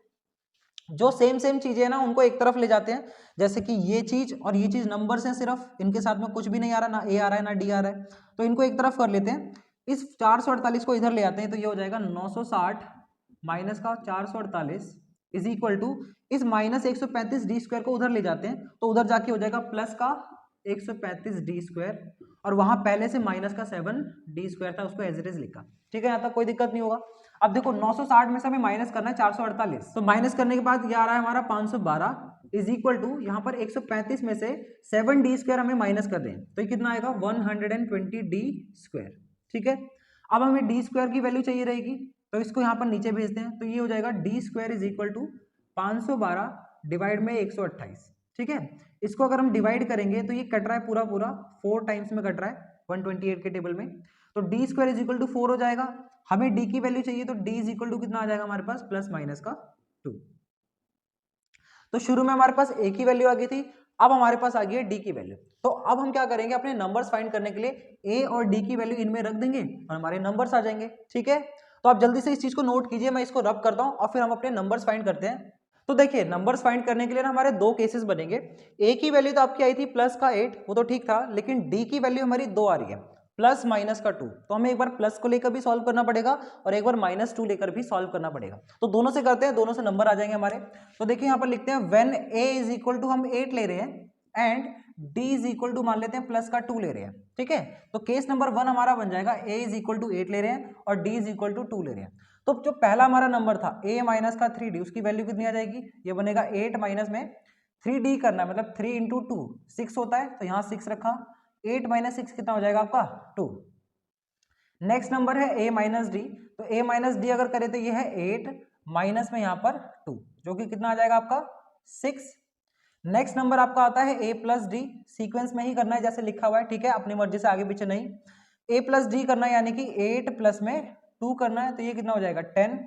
जो सेम चीजें हैं ना उनको एक तरफ ले जाते हैं। जैसे कि ये चीज और ये चीज नंबर्स हैं सिर्फ, इनके साथ में कुछ भी नहीं आ रहा, ना a आ रहा है ना d आ रहा है, तो इनको एक तरफ कर लेते हैं। इस 448 को इधर ले आते हैं तो ये हो जाएगा 960 माइनस का 448 इज इक्वल टू इस माइनस 135 d स्क्वायर को उधर ले जाते हैं तो उधर जाके हो जाएगा प्लस का 135 डी स्क्वायर, और वहां पहले से माइनस का 7 डी स्क्वायर था, उसको एज इट इज लिखा। ठीक है, यहाँ तक कोई दिक्कत नहीं होगा। अब देखो 960 में से हमें माइनस करना है 448, तो माइनस करने के बाद ये आ रहा है हमारा 512 इज इक्वल टू, यहाँ पर 135 में से 7 डी स्क्वायर हमें माइनस कर दें तो ये कितना आएगा 120 डी स्क्वायर। ठीक है, अब हमें डी स्क्वायर की वैल्यू चाहिए रहेगी, तो इसको यहाँ पर नीचे भेजते हैं, तो ये हो जाएगा d square is equal to 512 divide में 128। ठीक है, इसको अगर हम डिवाइड करेंगे तो ये कट रहा है पूरा पूरा 4 टाइम्स में कट रहा है 128 के टेबल में, तो d square is equal to 4 हो जाएगा। हमें डी की वैल्यू चाहिए, तो डी इज इक्वल टू कितना आ जाएगा हमारे पास प्लस माइनस का 2। तो शुरू में हमारे पास ए की वैल्यू आ गई थी, अब हमारे पास आ गई है डी की वैल्यू। तो अब हम क्या करेंगे, अपने नंबर्स फाइंड करने के लिए ए और डी की वैल्यू इनमें रख देंगे और हमारे नंबर्स आ जाएंगे। ठीक है, तो आप जल्दी से इस चीज को नोट कीजिए, मैं इसको रब करता हूं और फिर हम अपने नंबर्स फाइंड करते हैं। तो देखिए नंबर्स फाइंड करने के लिए ना हमारे दो केसेस बनेंगे। ए की वैल्यू तो आपकी आई थी प्लस का 8, वो तो ठीक था, लेकिन डी की वैल्यू हमारी 2 आ रही है प्लस माइनस का 2, तो हमें एक बार प्लस को लेकर भी सॉल्व करना पड़ेगा और एक बार -2 लेकर भी सॉल्व करना पड़ेगा। तो दोनों से करते हैं, दोनों से नंबर आ जाएंगे हमारे। तो देखिए यहाँ पर लिखते हैं when a is equal to, हम 8 ले रहे हैं and d is equal to मान लेते हैं प्लस का 2 ले रहे हैं। ठीक है, तो केस नंबर 1 हमारा बन जाएगा a इज इक्वल टू 8 ले रहे हैं और d इज इक्वल टू 2 ले रहे हैं। तो जो पहला हमारा नंबर था a माइनस का 3d, उसकी वैल्यू कितनी आ जाएगी, ये बनेगा 8 माइनस में 3d करना है, मतलब 3 इंटू 2 6 होता है, तो यहाँ 6 रखा, 8 माइनस 6 कितना हो जाएगा आपका 2। नेक्स्ट नंबर है a माइनस डी, तो a माइनस डी अगर करें तो ये है 8 माइनस में यहाँ पर 2, जो कि कितना आ जाएगा आपका 6। नेक्स्ट नंबर आपका आता है a प्लस डी, सीक्वेंस में ही करना है जैसे लिखा हुआ है। ठीक है, अपनी मर्जी से आगे पीछे नहीं, a प्लस डी करना है, यानी कि 8 प्लस में 2 करना है, तो ये कितना हो जाएगा 10।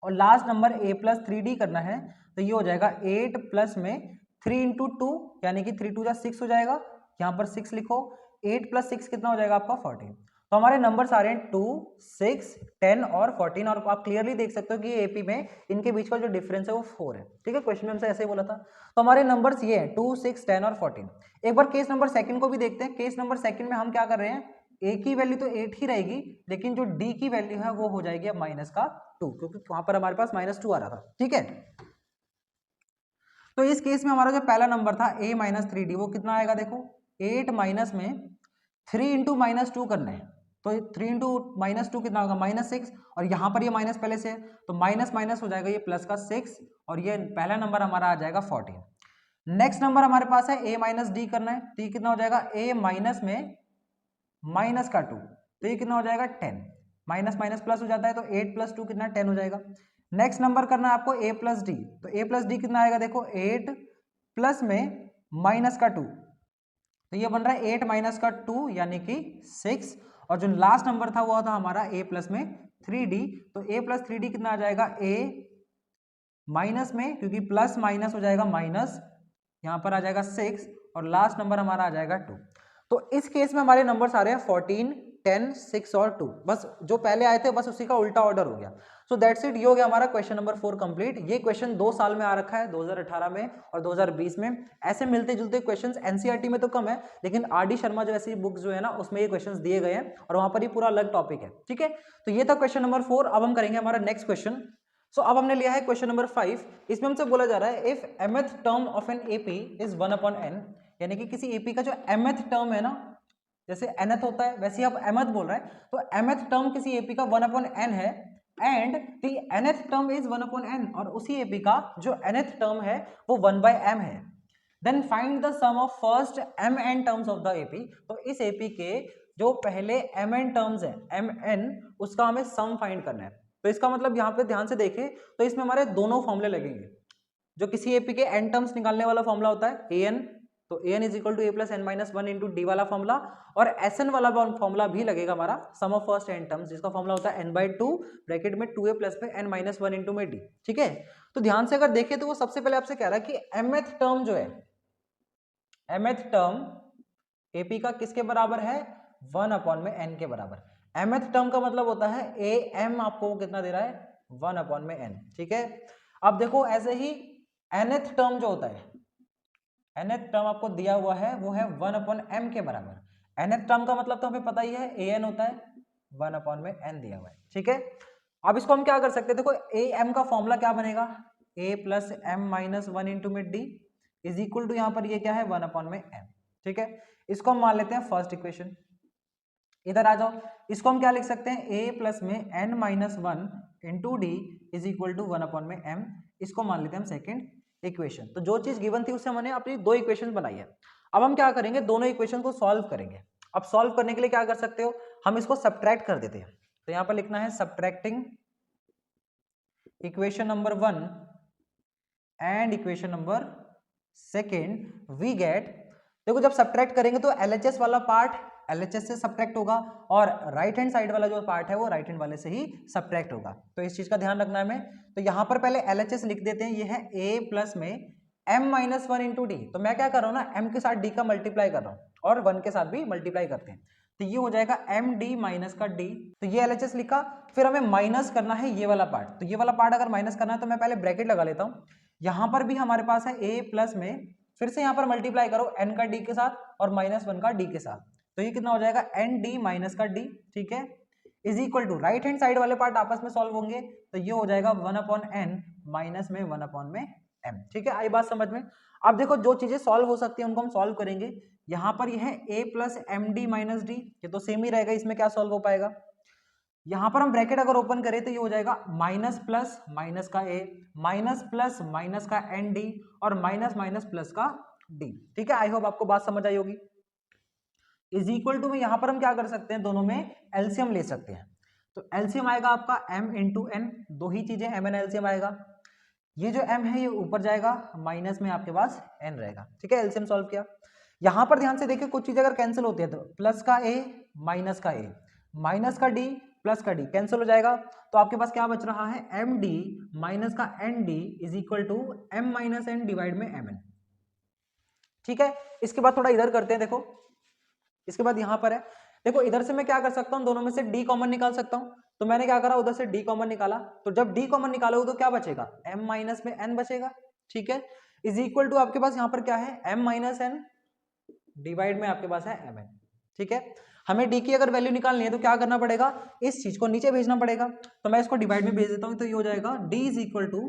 और last number a plus 3d करना है, तो ये हो जाएगा 8 प्लस में 3 इंटू 2, यानी कि 3 2 जा 6 हो जाएगा, यहाँ पर 6 लिखो, 8 प्लस 6 कितना हो जाएगा आपका 14। तो हमारे नंबर्स आ रहे हैं 2, 6, 10 और 14, और आप क्लियरली देख सकते हो कि एपी में इनके बीच का जो डिफरेंस है वो 4 है। ठीक है, क्वेश्चन में हमसे ऐसे ही बोला था। तो हमारे नंबर्स ये हैं 2, 6, 10 और 14। एक बार केस नंबर सेकंड को भी देखते हैं। केस नंबर सेकंड में हम क्या कर रहे हैं, ए की वैल्यू तो 8 ही रहेगी, लेकिन जो डी की वैल्यू है वो हो जाएगी अब माइनस का 2, क्योंकि वहां पर हमारे पास -2 आ रहा था। ठीक है, तो इस केस में हमारा जो पहला नंबर था a माइनस 3d, वो कितना आएगा, देखो 8 माइनस में 3 इंटू -2 करना है, तो 3 इंटू -2 कितना होगा -6, और यहाँ पर ये माइनस पहले से है, तो माइनस माइनस हो जाएगा ये प्लस का 6, और ये पहला नंबर हमारा आ जाएगा 14। नेक्स्ट नंबर हमारे पास है a माइनस डी करना है, तो ये कितना हो जाएगा a माइनस में माइनस का 2, तो ये कितना हो जाएगा 10, माइनस माइनस प्लस हो जाता है, तो 8 प्लस 2 कितना 10 हो जाएगा। नेक्स्ट नंबर करना है आपको a प्लस डी, तो a प्लस डी कितना आएगा, देखो 8 प्लस में माइनस का 2, तो ये बन रहा है 8 माइनस का 2 यानी कि 6, और जो लास्ट नंबर था वो था हमारा a प्लस में 3d, तो a प्लस 3d कितना आ जाएगा a माइनस में, क्योंकि प्लस माइनस हो जाएगा माइनस, यहाँ पर आ जाएगा 6, और लास्ट नंबर हमारा आ जाएगा 2। तो इस केस में हमारे नंबर्स आ रहे हैं 14, 10, 6 और 2, बस जो पहले आए थे बस उसी का उल्टा ऑर्डर हो गया। सो दैट्स इट, ये हो गया हमारा क्वेश्चन नंबर 4 कंप्लीट। ये क्वेश्चन 2 साल में आ रखा है, 2018 में और 2020 में। ऐसे मिलते जुलते क्वेश्चंस एनसीईआरटी में तो कम है, लेकिन आर डी शर्मा जो ऐसी बुक जो है ना उसमें ये क्वेश्चंस दिए गए हैं और वहां पर ही पूरा अलग टॉपिक है। ठीक है, तो ये था क्वेश्चन नंबर 4। अब हम करेंगे हमारा नेक्स्ट क्वेश्चन। सो अब हमने लिया है क्वेश्चन नंबर 5। इसमें हमसे बोला जा रहा है if mth term of an AP is 1/n, यानी कि किसी एपी का जो mth टर्म है ना, जैसे nth होता है वैसे आप mth बोल रहे हैं, तो mth टर्म किसी एपी का 1/n है and the nth term is 1/n, और उसी एपी का जो nth टर्म है वो 1/m है। Then find the sum of first mn terms of the AP. तो इस एपी के जो पहले mn टर्म्स है mn, उसका हमें सम फाइंड करना है। तो इसका मतलब यहाँ पे ध्यान से देखें तो इसमें हमारे दोनों फॉर्मूले लगेंगे। जो किसी एपी के n टर्म्स निकालने वाला फॉर्मूला होता है an, तो an is equal to a plus n minus 1 into d वाला फॉर्मूला, और sn वाला फॉर्मूला भी लगेगा हमारा sum of first n terms, जिसका फॉर्मूला होता है n/2 ब्रैकेट में 2a प्लस पे n माइनस 1 इंटू में डी। ठीक है, तो ध्यान से अगर देखें तो वो सबसे पहले आपसे कह रहा है कि mth टर्म जो है, mth टर्म एपी का किसके बराबर है, 1/n के बराबर। mth टर्म का मतलब होता है am, आपको कितना दे रहा है 1/n। ठीक है, अब देखो ऐसे ही nth टर्म जो होता है, nth टर्म आपको दिया हुआ है वो है 1/m के बराबर। nth टर्म का मतलब तो हमें पता ही है an होता है, 1/n दिया हुआ है। ठीक है, अब इसको हम क्या कर सकते हैं, देखो am का फॉर्मूला क्या बनेगा, a plus m minus 1 into में डी इज इक्वल टू, यहाँ पर ये क्या है 1/m। ठीक है, इसको हम मान लेते हैं फर्स्ट इक्वेशन। इधर आ जाओ, इसको हम क्या लिख सकते हैं, a प्लस में n minus one into d is equal to 1 में m, इसको मान लेते हैं हम सेकेंड इक्वेशन। तो जो चीज गिवन थी उससे हमने अपनी दो इक्वेशन बनाई है। अब हम क्या करेंगे, दोनों इक्वेशन को सॉल्व करेंगे। अब सॉल्व करने के लिए क्या कर सकते हो, हम इसको सब्ट्रैक्ट कर देते हैं। तो यहाँ पर लिखना है subtracting equation number 1 and equation number second we get. देखो जब सब्ट्रैक्ट करेंगे तो LHS वाला पार्ट LHS से सब्ट्रैक्ट होगा और राइट हैंड साइड वाला जो पार्ट है वो राइट हैंड वाले से ही सब्ट्रैक्ट होगा। तो इस चीज का ध्यान रखना है हमें। तो यहाँ पर पहले LHS लिख देते हैं, ये है a प्लस में m minus one into D. तो मैं क्या कर रहा हूँ ना, m के साथ d का मल्टीप्लाई कर रहा हूँ और 1 के साथ भी मल्टीप्लाई करते हैं। तो ये हो जाएगा md माइनस का d। तो ये LHS लिखा, फिर हमें माइनस करना है ये वाला पार्ट। तो ये वाला पार्ट अगर माइनस करना है तो मैं पहले ब्रैकेट लगा लेता हूँ। यहाँ पर भी हमारे पास है a प्लस में, फिर से यहाँ पर मल्टीप्लाई करो n का d के साथ और माइनस वन का d के साथ। तो ये कितना हो जाएगा, एन डी माइनस का d, ठीक है, is equal to right hand side वाले पार्ट आपस में सॉल्व होंगे तो ये हो जाएगा 1/n माइनस में 1/m। ठीक है, आई बात समझ में। अब देखो जो चीजें सॉल्व हो सकती है उनको हम सॉल्व करेंगे। यहाँ पर यह है a plus m d minus d, ये तो सेम ही रहेगा, इसमें क्या सॉल्व हो पाएगा। यहाँ पर हम ब्रैकेट अगर ओपन करें तो ये हो जाएगा माइनस प्लस माइनस का a माइनस प्लस माइनस का एन डी और माइनस माइनस प्लस का d। ठीक है, आई होप आपको बात समझ आई होगी। इज इक्वल टू में यहाँ पर हम क्या कर सकते हैं, दोनों में एलसीएम ले सकते हैं। तो एलसीएम आएगा आपका m इंटू एन, दो ही चीजें m एन एलसीएम आएगा। ये जो m है ये ऊपर जाएगा, माइनस में आपके पास n रहेगा। ठीक है, एलसीएम सॉल्व किया। यहाँ पर ध्यान से देखिए कुछ चीजें अगर कैंसिल होती है तो प्लस का a माइनस का a माइनस का d प्लस का d कैंसिल हो जाएगा। तो आपके पास क्या बच रहा है, एम डी माइनस का n d is equal to m minus n divide में एम एन। ठीक है, इसके बाद थोड़ा इधर करते हैं। देखो इसके बाद यहाँ पर है, देखो इधर से मैं क्या कर सकता हूँ, दोनों में से d कॉमन निकाल सकता हूँ। तो मैंने क्या करा, उधर से d कॉमन निकाला। तो जब d कॉमन निकालोगे तो क्या बचेगा, m माइनस में n बचेगा। ठीक है, इज इक्वल टू आपके पास यहाँ पर क्या है, m माइनस एन डिवाइड में आपके पास है mn। ठीक है, हमें d की अगर वैल्यू निकालनी है तो क्या करना पड़ेगा, इस चीज को नीचे भेजना पड़ेगा। तो मैं इसको डिवाइड में भेज देता हूँ। तो ये हो जाएगा d is equal to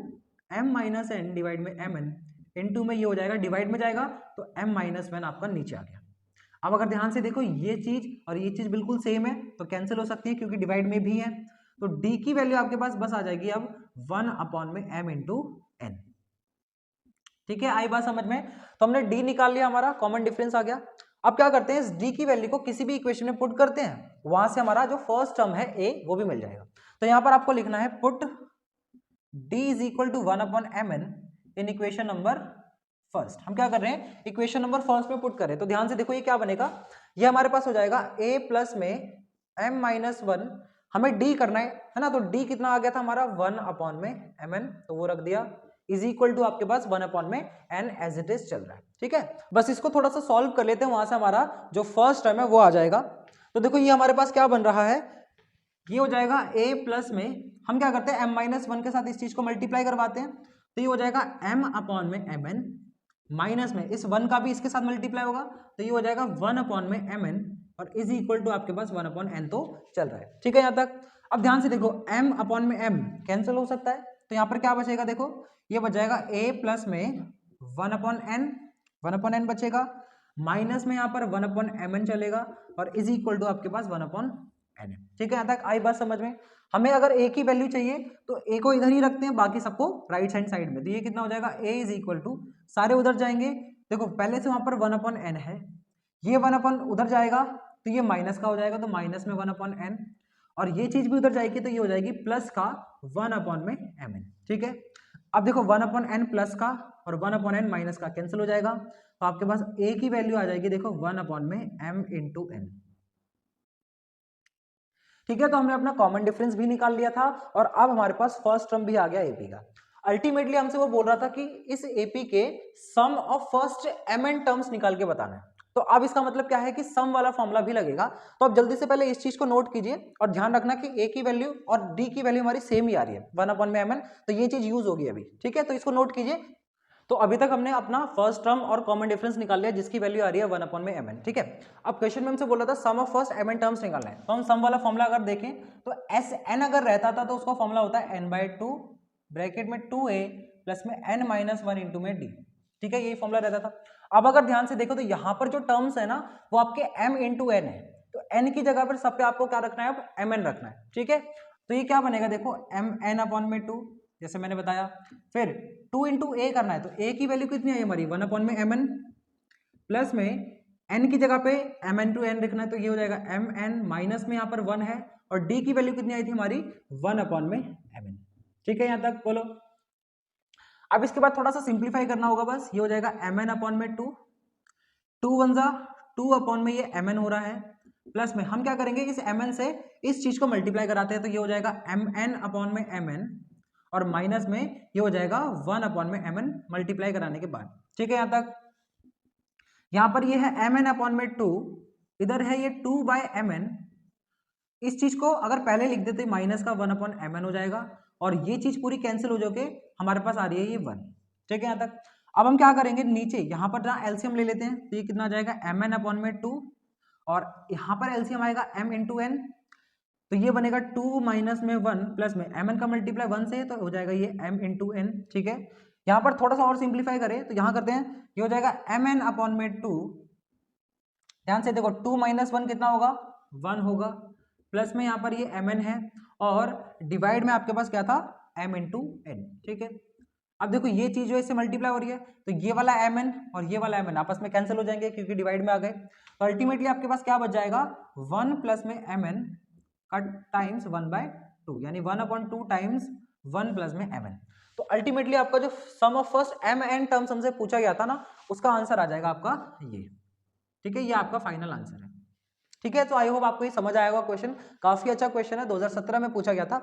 m minus n divide में mn इंटू में ये हो जाएगा, डिवाइड में जाएगा तो m माइनस वन आपका नीचे आ गया। अब अगर ध्यान से देखो ये चीज और ये चीज बिल्कुल सेम है तो कैंसिल हो सकती है क्योंकि डिवाइड में भी है। तो d की वैल्यू आपके पास बस आ जाएगी अब 1 में m इंटू एन। ठीक है, आई बात समझ में। तो हमने d निकाल लिया, हमारा कॉमन डिफरेंस आ गया। अब क्या करते हैं, इस d की वैल्यू को किसी भी इक्वेशन में पुट करते हैं, वहां से हमारा जो फर्स्ट टर्म है a वो भी मिल जाएगा। तो यहां पर आपको लिखना है put d is equal to 1/mn in equation number first. हम क्या कर रहे हैं, इक्वेशन नंबर फर्स्ट में पुट करें। तो ध्यान से देखो ये क्या बनेगा, ये हमारे पास हो जाएगा a प्लस में m माइनस वन, हमें d करना है ना। तो d कितना आ गया था हमारा 1/mn, तो वो रख दिया, इज इक्वल टू आपके पास 1/n एज इट इज चल रहा है। ठीक है, बस इसको थोड़ा सा सॉल्व कर लेते हैं, वहां से हमारा जो फर्स्ट टर्म है वो आ जाएगा। तो देखो ये हमारे पास क्या बन रहा है, ये हो जाएगा a प्लस में, हम क्या करते हैं m माइनस वन के साथ इस चीज को मल्टीप्लाई करवाते हैं। तो ये हो जाएगा m/mn माइनस में इस वन का भी इसके साथ मल्टीप्लाई होगा तो ये हो जाएगा 1/mn और इज इक्वल टू आपके पास 1/n तो चल रहा है। ठीक है यहाँ तक। अब ध्यान से देखो m/m कैंसिल हो सकता है तो यहाँ पर क्या बचेगा, देखो ये बच जाएगा a प्लस में 1/n बचेगा, माइनस में यहाँ पर 1/mn चलेगा और इज इक्वल टू आपके पास 1/n। ठीक है, यहाँ तक आई बात समझ में। हमें अगर a की वैल्यू चाहिए तो a को इधर ही रखते हैं, बाकी सबको राइट हैंड साइड में। तो ये कितना हो जाएगा, a इज इक्वल टू, सारे उधर जाएंगे। देखो पहले से वहां पर 1/n है, ये 1/, उधर जाएगा तो ये माइनस का हो जाएगा, तो माइनस में 1/n और ये चीज भी उधर जाएगी तो ये हो जाएगी प्लस का 1/mn। ठीक है, अब देखो 1/n प्लस का और 1/n माइनस का कैंसिल हो जाएगा, तो आपके पास a की वैल्यू आ जाएगी देखो 1/m इंटू n। ठीक है, तो हमने अपना कॉमन डिफरेंस भी निकाल लिया था और अब हमारे पास फर्स्ट टर्म भी आ गया एपी का। अल्टीमेटली हमसे वो बोल रहा था कि इस एपी के सम ऑफ फर्स्ट mn टर्म्स निकाल के बताना है। तो अब इसका मतलब क्या है कि सम वाला फॉर्मूला भी लगेगा। तो अब जल्दी से पहले इस चीज को नोट कीजिए और ध्यान रखना कि a की वैल्यू और d की वैल्यू हमारी सेम ही आ रही है 1/mn, तो ये चीज यूज होगी अभी। ठीक है, तो इसको नोट कीजिए। तो अभी तक हमने अपना फर्स्ट टर्म और कॉमन डिफरेंस निकाल लिया जिसकी वैल्यू आ रही है 1/mn। ठीक है, अब क्वेश्चन में हमसे बोला था सम ऑफ फर्स्ट mn टर्म्स निकालना है। तो हम सम वाला फॉर्मूला अगर देखें तो Sn अगर रहता था तो उसका फॉर्मूला होता है n/2 ब्रैकेट में 2a प्लस में n-1 इंटू में d। ठीक है, यही फॉर्मूला रहता था। अब अगर ध्यान से देखो तो यहाँ पर जो टर्म्स है ना वो आपके m इंटू एन है, तो n की जगह पर सब पे आपको क्या रखना है, अब mn रखना है। ठीक है, तो ये क्या बनेगा देखो mn अपॉन में 2, जैसे मैंने बताया। फिर 2 इंटू ए करना है, तो a की वैल्यू कितनी आई हमारी 1 अपॉन में mn, प्लस में n की जगह पे mn टू n लिखना है, तो ये हो जाएगा mn माइनस में यहाँ पर 1 है, और d की वैल्यू कितनी आई थी हमारी 1 अपॉन में mn। ठीक है, यहाँ तक बोलो। अब इसके बाद थोड़ा सा सिंप्लीफाई करना होगा, बस ये हो जाएगा mn अपॉन में 2, 2 वन जा 2 अपॉन में ये mn हो रहा है, प्लस में हम क्या करेंगे इस mn से इस चीज को मल्टीप्लाई कराते हैं, तो ये हो जाएगा mn अपॉन में mn, और माइनस में ये हो जाएगा 1 अपॉन में mn मल्टीप्लाई कराने के बाद। ठीक है, यहाँ तक। यहाँ पर ये है mn अपॉन में 2, इधर है ये 2 बाय mn, इस चीज को अगर पहले लिख देते माइनस का 1 अपॉन mn हो जाएगा, और ये चीज पूरी कैंसिल हो जाके हमारे पास आ रही है ये 1। ठीक है, यहाँ तक। अब हम क्या करेंगे, नीचे यहाँ पर जहाँ एलसीएम ले लेते हैं, तो ये कितना आ जाएगा mn अपॉन में 2, और यहाँ पर एलसीएम आएगा m इंटू एन, तो ये बनेगा 2 माइनस में 1 प्लस में mn का मल्टीप्लाई 1 से, तो हो जाएगा ये m इंटू एन। ठीक है, यहाँ पर थोड़ा सा और सिंप्लीफाई करें तो यहाँ करते हैं, ये हो जाएगा mn अपॉन में 2, ध्यान से देखो 2 माइनस 1 कितना होगा 1 होगा, प्लस में यहाँ पर ये mn है, और डिवाइड में आपके पास क्या था m इंटू एन। ठीक है, अब देखो ये चीज जो है इससे मल्टीप्लाई हो रही है, तो ये वाला mn और ये वाला mn आपस में कैंसिल हो जाएंगे क्योंकि डिवाइड में आ गए, तो अल्टीमेटली आपके पास क्या बच जाएगा 1 प्लस में mn का टाइम्स 1 बाय 2, यानी 1 अपॉन 2 टाइम्स 1 प्लस में mn। तो अल्टीमेटली आपका जो सम ऑफ फर्स्ट mn टर्म्स हमसे पूछा गया था ना, उसका आंसर आ जाएगा आपका ये। ठीक है, ये आपका फाइनल आंसर है। ठीक है, तो आई होप आपको ये समझ आया होगा। क्वेश्चन काफी अच्छा क्वेश्चन है, 2017 में पूछा गया था।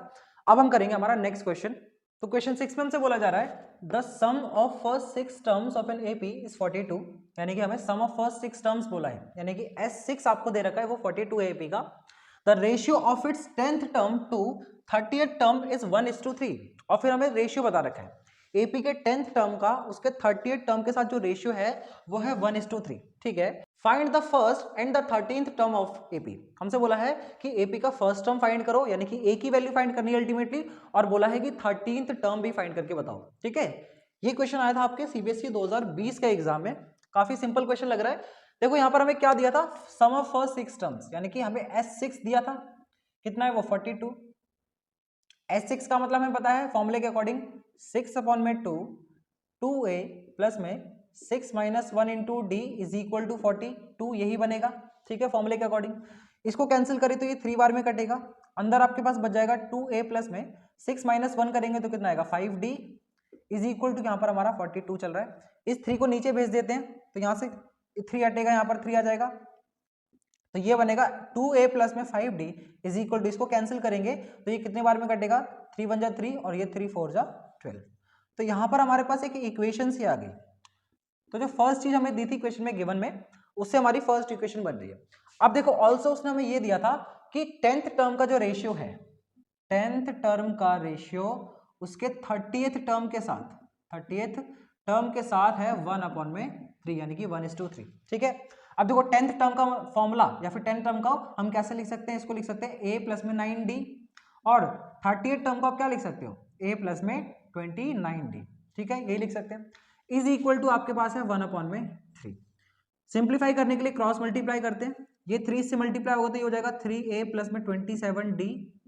अब हम करेंगे हमारा नेक्स्ट क्वेश्चन। तो क्वेश्चन 6 में हमसे बोला जा रहा है the sum of first 6 terms of an AP is 42, यानी कि हमें सम ऑफ फर्स्ट 6 टर्म्स बोला है, यानी कि S6 आपको दे रखा है वो 42 है एपी का। The ratio of its 10th term to 30th term is 1:3, और फिर हमें रेशियो बता रखा है एपी के 10th टर्म का उसके 30th टर्म के साथ जो रेशियो है वो है 1:3। ठीक है, find the first and the 13th term of AP. हमसे बोला है कि एपी का फर्स्ट टर्म फाइंड करो, यानी कि ए की वैल्यू फाइंड करनी है अल्टीमेटली, और बोला है कि 13th टर्म भी फाइंड करके बताओ। ठीक है, ये क्वेश्चन आया था आपके सीबीएसई 2020 के एग्जाम में, काफी सिंपल क्वेश्चन लग रहा है। देखो यहाँ पर हमें क्या दिया था, सम ऑफ फर्स्ट 6 टर्म्स, यानी कि हमें S6 दिया था, कितना है वो 42। S6 का मतलब हमें पता है फॉर्मूले के अकॉर्डिंग 6 अपॉन में 2, 2a प्लस में 6 minus 1 into d is equal to 42, यही बनेगा। ठीक है, फॉर्मूले के अकॉर्डिंग इसको कैंसिल करें तो ये 3 बार में कटेगा, अंदर आपके पास बच जाएगा 2a प्लस में 6 माइनस 1 करेंगे तो कितना आएगा 5d इज इक्वल टू, यहाँ पर हमारा 42 चल रहा है, इस 3 को नीचे भेज देते हैं, तो यहाँ से 3 हटेगा, यहाँ पर 3 आ जाएगा, तो ये बनेगा 2a प्लस में 5d इज इक्वल टू, इसको कैंसिल करेंगे तो ये कितने बार में कटेगा 3 1 जा 3 और ये 3 4 जा 12। तो यहाँ पर हमारे पास एक इक्वेशन सी आ गई। तो जो फर्स्ट चीज हमें दी थी क्वेश्चन में गिवन में, उससे हमारी फर्स्ट इक्वेशन बन रही है। अब देखो ऑल्सो उसने हमें ये दिया था कि 10th टर्म का जो रेशियो है, 10th टर्म का रेशियो उसके 30th टर्म के साथ, 30th टर्म के साथ है 1 अपॉन में 3, यानी कि 1:3। ठीक है, अब देखो 10th टर्म का फॉर्मूला या फिर 10th टर्म का हम कैसे लिख सकते हैं, इसको लिख सकते हैं a प्लस में 9d, और 30th टर्म को आप क्या लिख सकते हो a प्लस में 29d। ठीक है, यही लिख सकते हैं, इज इक्वल टू आपके पास है 1 अपॉन में 3। सिंप्लीफाई करने के लिए क्रॉस मल्टीप्लाई करते हैं, ये 3 से मल्टीप्लाई होगा तो ये हो जाएगा 3a प्लस में 27d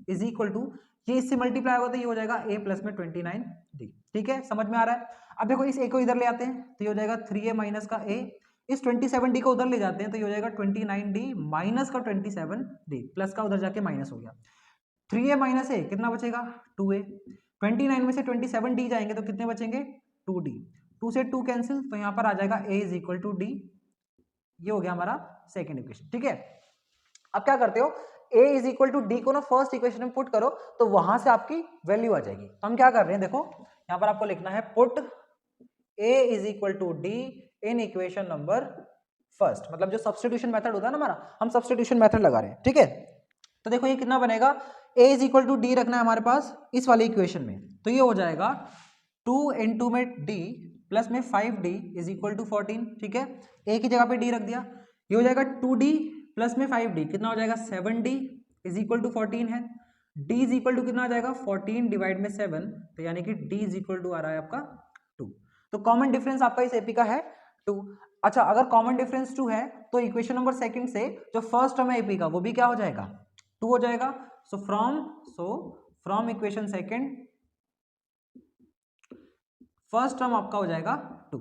इज इक्वल टू, ये इससे मल्टीप्लाई होगा तो ये हो जाएगा a प्लस में 29d। ठीक है, समझ में आ रहा है। अब देखो इस a को इधर ले आते हैं तो ये हो जाएगा 3a माइनस का a, इस 27d को उधर ले जाते हैं तो ये हो जाएगा 29d माइनस का 27d, प्लस का उधर जाके माइनस हो गया, 3a माइनस a कितना बचेगा 2a, 29 में से 27d जाएंगे तो कितने बचेंगे 2d, 2 से 2 कैंसिल, तो यहाँ पर आ जाएगा a is equal to d। ये हो गया हमारा सेकेंड इक्वेशन। ठीक है, अब क्या करते हो a is equal to d को ना फर्स्ट इक्वेशन में पुट करो तो वहां से आपकी वैल्यू आ जाएगी। तो हम क्या कर रहे हैं, देखो यहाँ पर आपको लिखना है put a is equal to d in equation number first, मतलब जो सब्स्टिट्यूशन मेथड होता है ना हमारा, हम सब्स्टिट्यूशन मेथड लगा रहे हैं। ठीक है, तो देखो ये कितना बनेगा, a is equal to d रखना है हमारे पास इस वाले इक्वेशन में, तो ये हो जाएगा 2 इंटू में d प्लस में 5d इज इक्वल टू 14। ठीक है, a की जगह पे d रख दिया, ये हो जाएगा 2d प्लस में 5d कितना हो जाएगा 7d इज इक्वल टू 14 है, d इज इक्वल टू कितना आ जाएगा 14 डिवाइड में 7, तो यानी कि d इज इक्वल टू आ रहा है आपका 2। तो कॉमन डिफरेंस आपका इस एपी का है 2। अच्छा, अगर कॉमन डिफरेंस 2 है तो इक्वेशन नंबर सेकंड से जो फर्स्ट टर्म है एपी का वो भी क्या हो जाएगा, 2 हो जाएगा। So from equation second first term आपका हो जाएगा 2।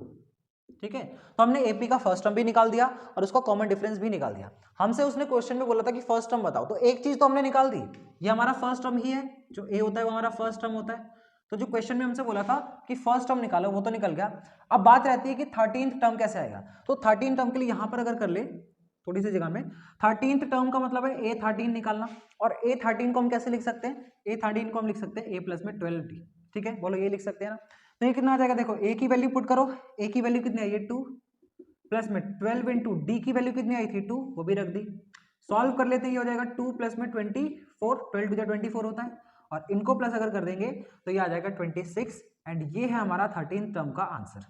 ठीक है, तो हमने एपी का फर्स्ट टर्म भी निकाल दिया और उसका कॉमन डिफरेंस भी निकाल दिया। हमसे उसने क्वेश्चन में बोला था कि फर्स्ट टर्म बताओ, तो एक चीज तो हमने निकाल दी, ये हमारा फर्स्ट टर्म ही है, जो ए होता है वो हमारा फर्स्ट टर्म होता है। तो जो क्वेश्चन में हमसे बोला था कि फर्स्ट टर्म निकालो वो तो निकल गया। अब बात रहती है कि 13th टर्म कैसे आएगा। तो 13th टर्म के लिए यहां पर अगर कर ले थोड़ी सी जगह में, 13th टर्म का मतलब है A13 निकालना, और A13 को हम कैसे लिख सकते हैं, A13 को हम लिख सकते हैं A प्लस में 12D। ठीक है, बोलो ये लिख सकते हैं ना। तो ये कितना आ जाएगा, देखो A की वैल्यू पुट करो, A की वैल्यू कितनी आई है 2, प्लस में 12 इंटू डी की वैल्यू कितनी आई थी 2, वो भी रख दी। सॉल्व कर लेते हैं, ये हो जाएगा 2 प्लस में 24, 12 टू 24 होता है, और इनको प्लस अगर कर देंगे तो ये आ जाएगा 26, एंड ये है हमारा 13th टर्म का आंसर।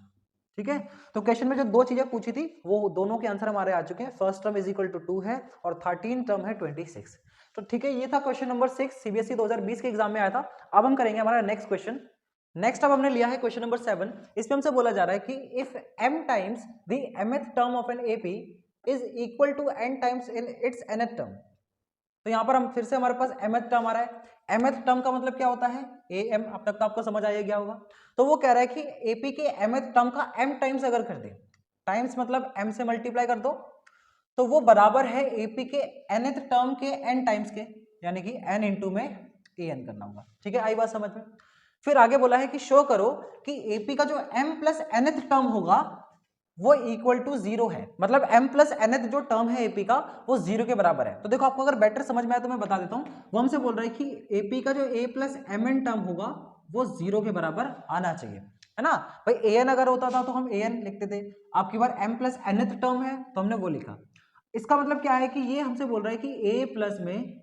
ठीक है, तो क्वेश्चन में जो दो चीजें पूछी थी वो दोनों के आंसर हमारे आ चुके हैं। First term is equal to 2 है और 13th टर्म है 26। तो ठीक है, ये था क्वेश्चन नंबर 6, सीबीएसई 2020 के एग्जाम में आया था। अब हम करेंगे हमारा नेक्स्ट क्वेश्चन। नेक्स्ट अब हमने लिया है क्वेश्चन नंबर 7। इसमें हमसे बोला जा रहा है कि if m times the mth term of an AP is equal to n times in its nth term. तो यहां पर हम फिर से हमारे पास mth टर्म आ रहा है। mth टर्म का मतलब क्या होता है, am, अब तक तो आपको समझ आ गया होगा। तो वो कह रहा है कि एपी के mth टर्म का m टाइम्स अगर कर दे, टाइम्स मतलब m से मल्टीप्लाई कर दो, तो वो बराबर है एपी के nth टर्म के n टाइम्स के, यानी कि n इंटू में an करना होगा। ठीक है, आई बात समझ में। फिर आगे बोला है कि शो करो कि एपी का जो m प्लस nth टर्म होगा वो इक्वल टू 0 है, मतलब m प्लस nth जो टर्म है एपी का वो 0 के बराबर है। तो देखो आपको अगर बेटर समझ में आए तो मैं बता देता हूं। वो हमसे बोल रहा है कि एपी का जो a प्लस mn टर्म होगा वो 0 के बराबर आना चाहिए, है ना भाई। an अगर होता था तो हम an लिखते थे, आपकी बार m प्लस nth टर्म है तो हमने वो लिखा। इसका मतलब क्या है कि ये हमसे बोल रहा है कि a प्लस में